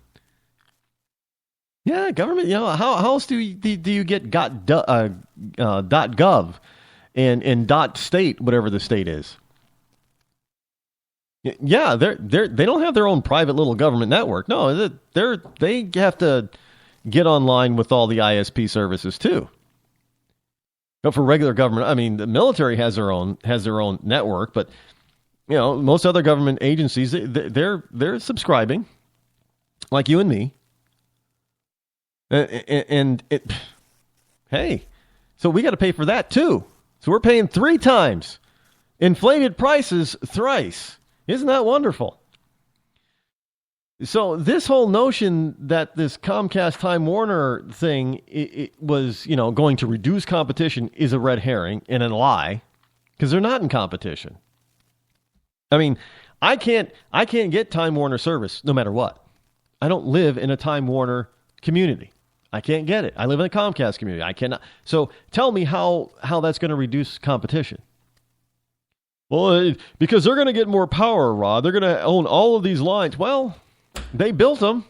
Yeah, government. How else do you get .gov and .state, whatever the state is? Yeah, they don't have their own private little government network. No, they have to get online with all the ISP services too. But for regular government, I mean, the military has their own network, but most other government agencies they're subscribing, like you and me. And hey, so we got to pay for that too. So we're paying 3 times, inflated prices thrice. Isn't that wonderful? So this whole notion that this Comcast Time Warner thing it was going to reduce competition is a red herring and a lie, because they're not in competition. I mean, I can't get Time Warner service no matter what. I don't live in a Time Warner community. I can't get it. I live in a Comcast community. I cannot. So tell me how that's going to reduce competition. Well, because they're going to get more power, Rod. They're going to own all of these lines. Well, they built them.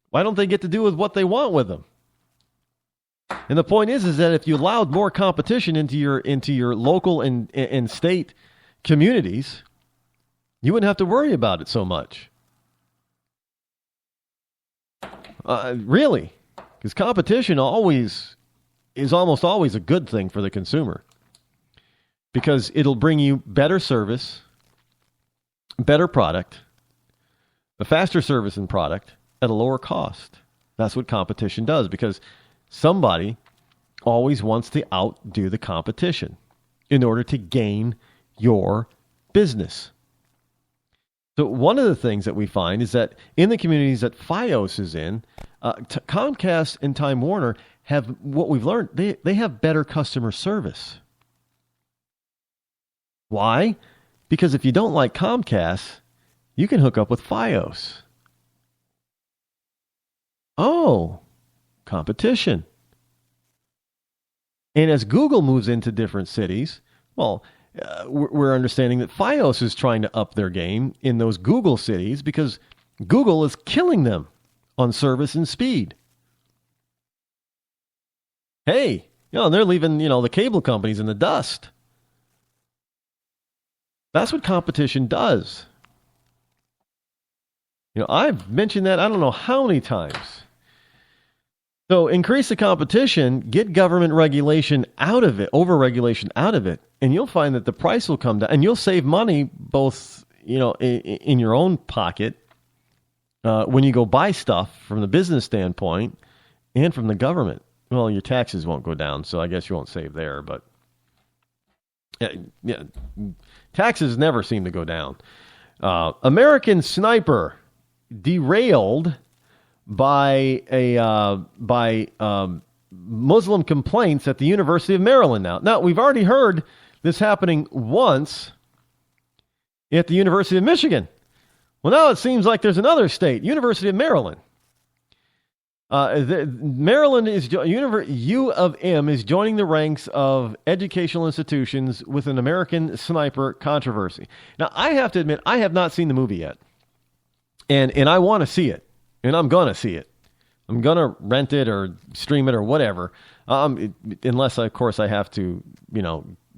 Why don't they get to do with what they want with them? And the point is that if you allowed more competition into your local and state communities, you wouldn't have to worry about it so much. Really. Because competition is almost always a good thing for the consumer. Because it'll bring you better service, better product, a faster service and product at a lower cost. That's what competition does, because somebody always wants to outdo the competition in order to gain your business. So one of the things that we find is that in the communities that Fios is in, Comcast and Time Warner have, what we've learned, they have better customer service. Why? Because if you don't like Comcast, you can hook up with Fios. Oh, competition. And as Google moves into different cities, well, we're understanding that Fios is trying to up their game in those Google cities because Google is killing them on service and speed. Hey, they're leaving, the cable companies in the dust. That's what competition does. I've mentioned that I don't know how many times. So increase the competition, get government regulation out of it, over-regulation out of it, and you'll find that the price will come down, and you'll save money both, in your own pocket when you go buy stuff from the business standpoint and from the government. Well, your taxes won't go down, so I guess you won't save there, but yeah, taxes never seem to go down. American Sniper derailed by Muslim complaints at the University of Maryland. Now we've already heard this happening once at the University of Michigan. Well, now it seems like there's another state, University of Maryland. Maryland is U of M is joining the ranks of educational institutions with an American Sniper controversy. Now, I have to admit, I have not seen the movie yet, and I want to see it, and I'm gonna see it. I'm gonna rent it or stream it or whatever, unless of course I have to,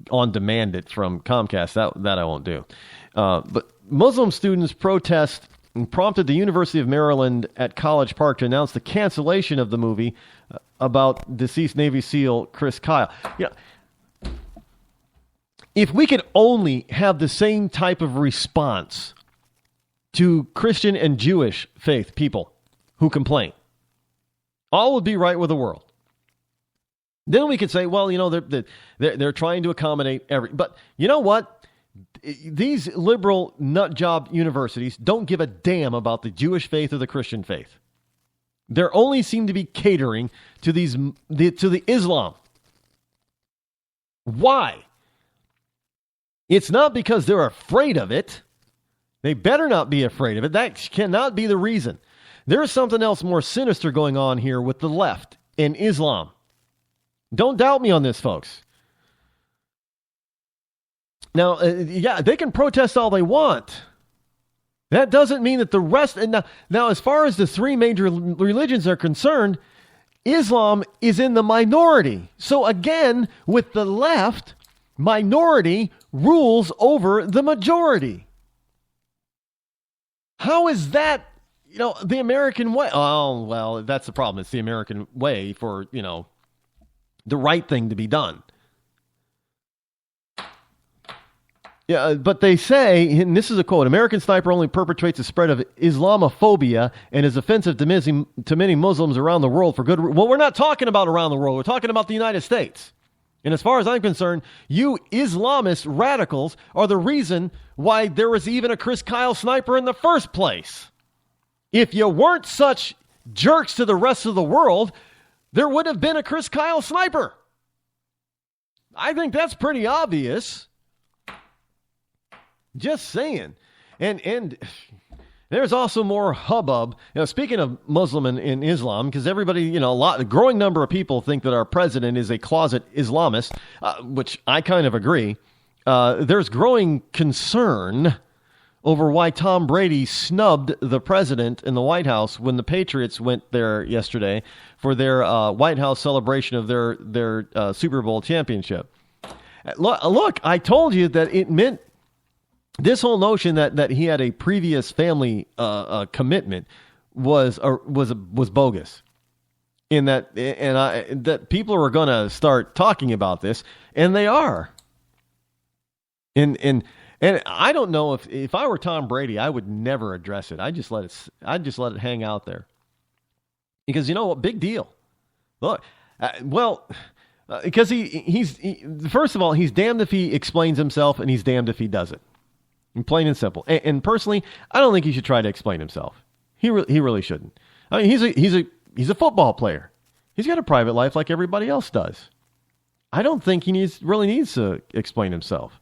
on demand it from Comcast. That I won't do. But Muslim students protest and prompted the University of Maryland at College Park to announce the cancellation of the movie about deceased Navy SEAL Chris Kyle. If we could only have the same type of response to Christian and Jewish faith people who complain, all would be right with the world. Then we could say, well, they're trying to accommodate but you know what? These liberal nut job universities don't give a damn about the Jewish faith or the Christian faith. They only seem to be catering to the Islam. Why? It's not because they're afraid of it. They better not be afraid of it. That cannot be the reason. There is something else more sinister going on here with the left and Islam. Don't doubt me on this, folks. Now, they can protest all they want. That doesn't mean that the rest... And now, as far as the three major religions are concerned, Islam is in the minority. So again, with the left, minority rules over the majority. How is that, the American way? Oh, well, that's the problem. It's the American way for, the right thing to be done. Yeah, but they say, and this is a quote, American Sniper only perpetrates the spread of Islamophobia and is offensive to many Muslims around the world for good reason. Well, we're not talking about around the world. We're talking about the United States. And as far as I'm concerned, you Islamist radicals are the reason why there was even a Chris Kyle sniper in the first place. If you weren't such jerks to the rest of the world, there would have been a Chris Kyle sniper. I think that's pretty obvious. Just saying. And there's also more hubbub. Speaking of Muslim and Islam, because everybody, a growing number of people think that our president is a closet Islamist, which I kind of agree. There's growing concern over why Tom Brady snubbed the president in the White House when the Patriots went there yesterday for their White House celebration of their Super Bowl championship. Look, I told you that it meant this whole notion that he had a previous family commitment was bogus. In that, that people are going to start talking about this, and they are. And I don't know if I were Tom Brady, I would never address it. I'd just let it hang out there. Because you know what? Big deal. Look, because he's first of all, he's damned if he explains himself, and he's damned if he doesn't. Plain and simple. And personally, I don't think he should try to explain himself. He really shouldn't. I mean, he's a football player. He's got a private life like everybody else does. I don't think he really needs to explain himself.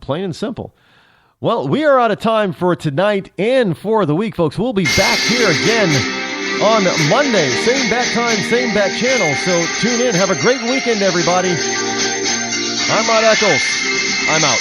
Plain and simple. Well, we are out of time for tonight and for the week, folks. We'll be back here again on Monday. Same bat time, same bat channel. So tune in. Have a great weekend, everybody. I'm Rod Eccles. I'm out.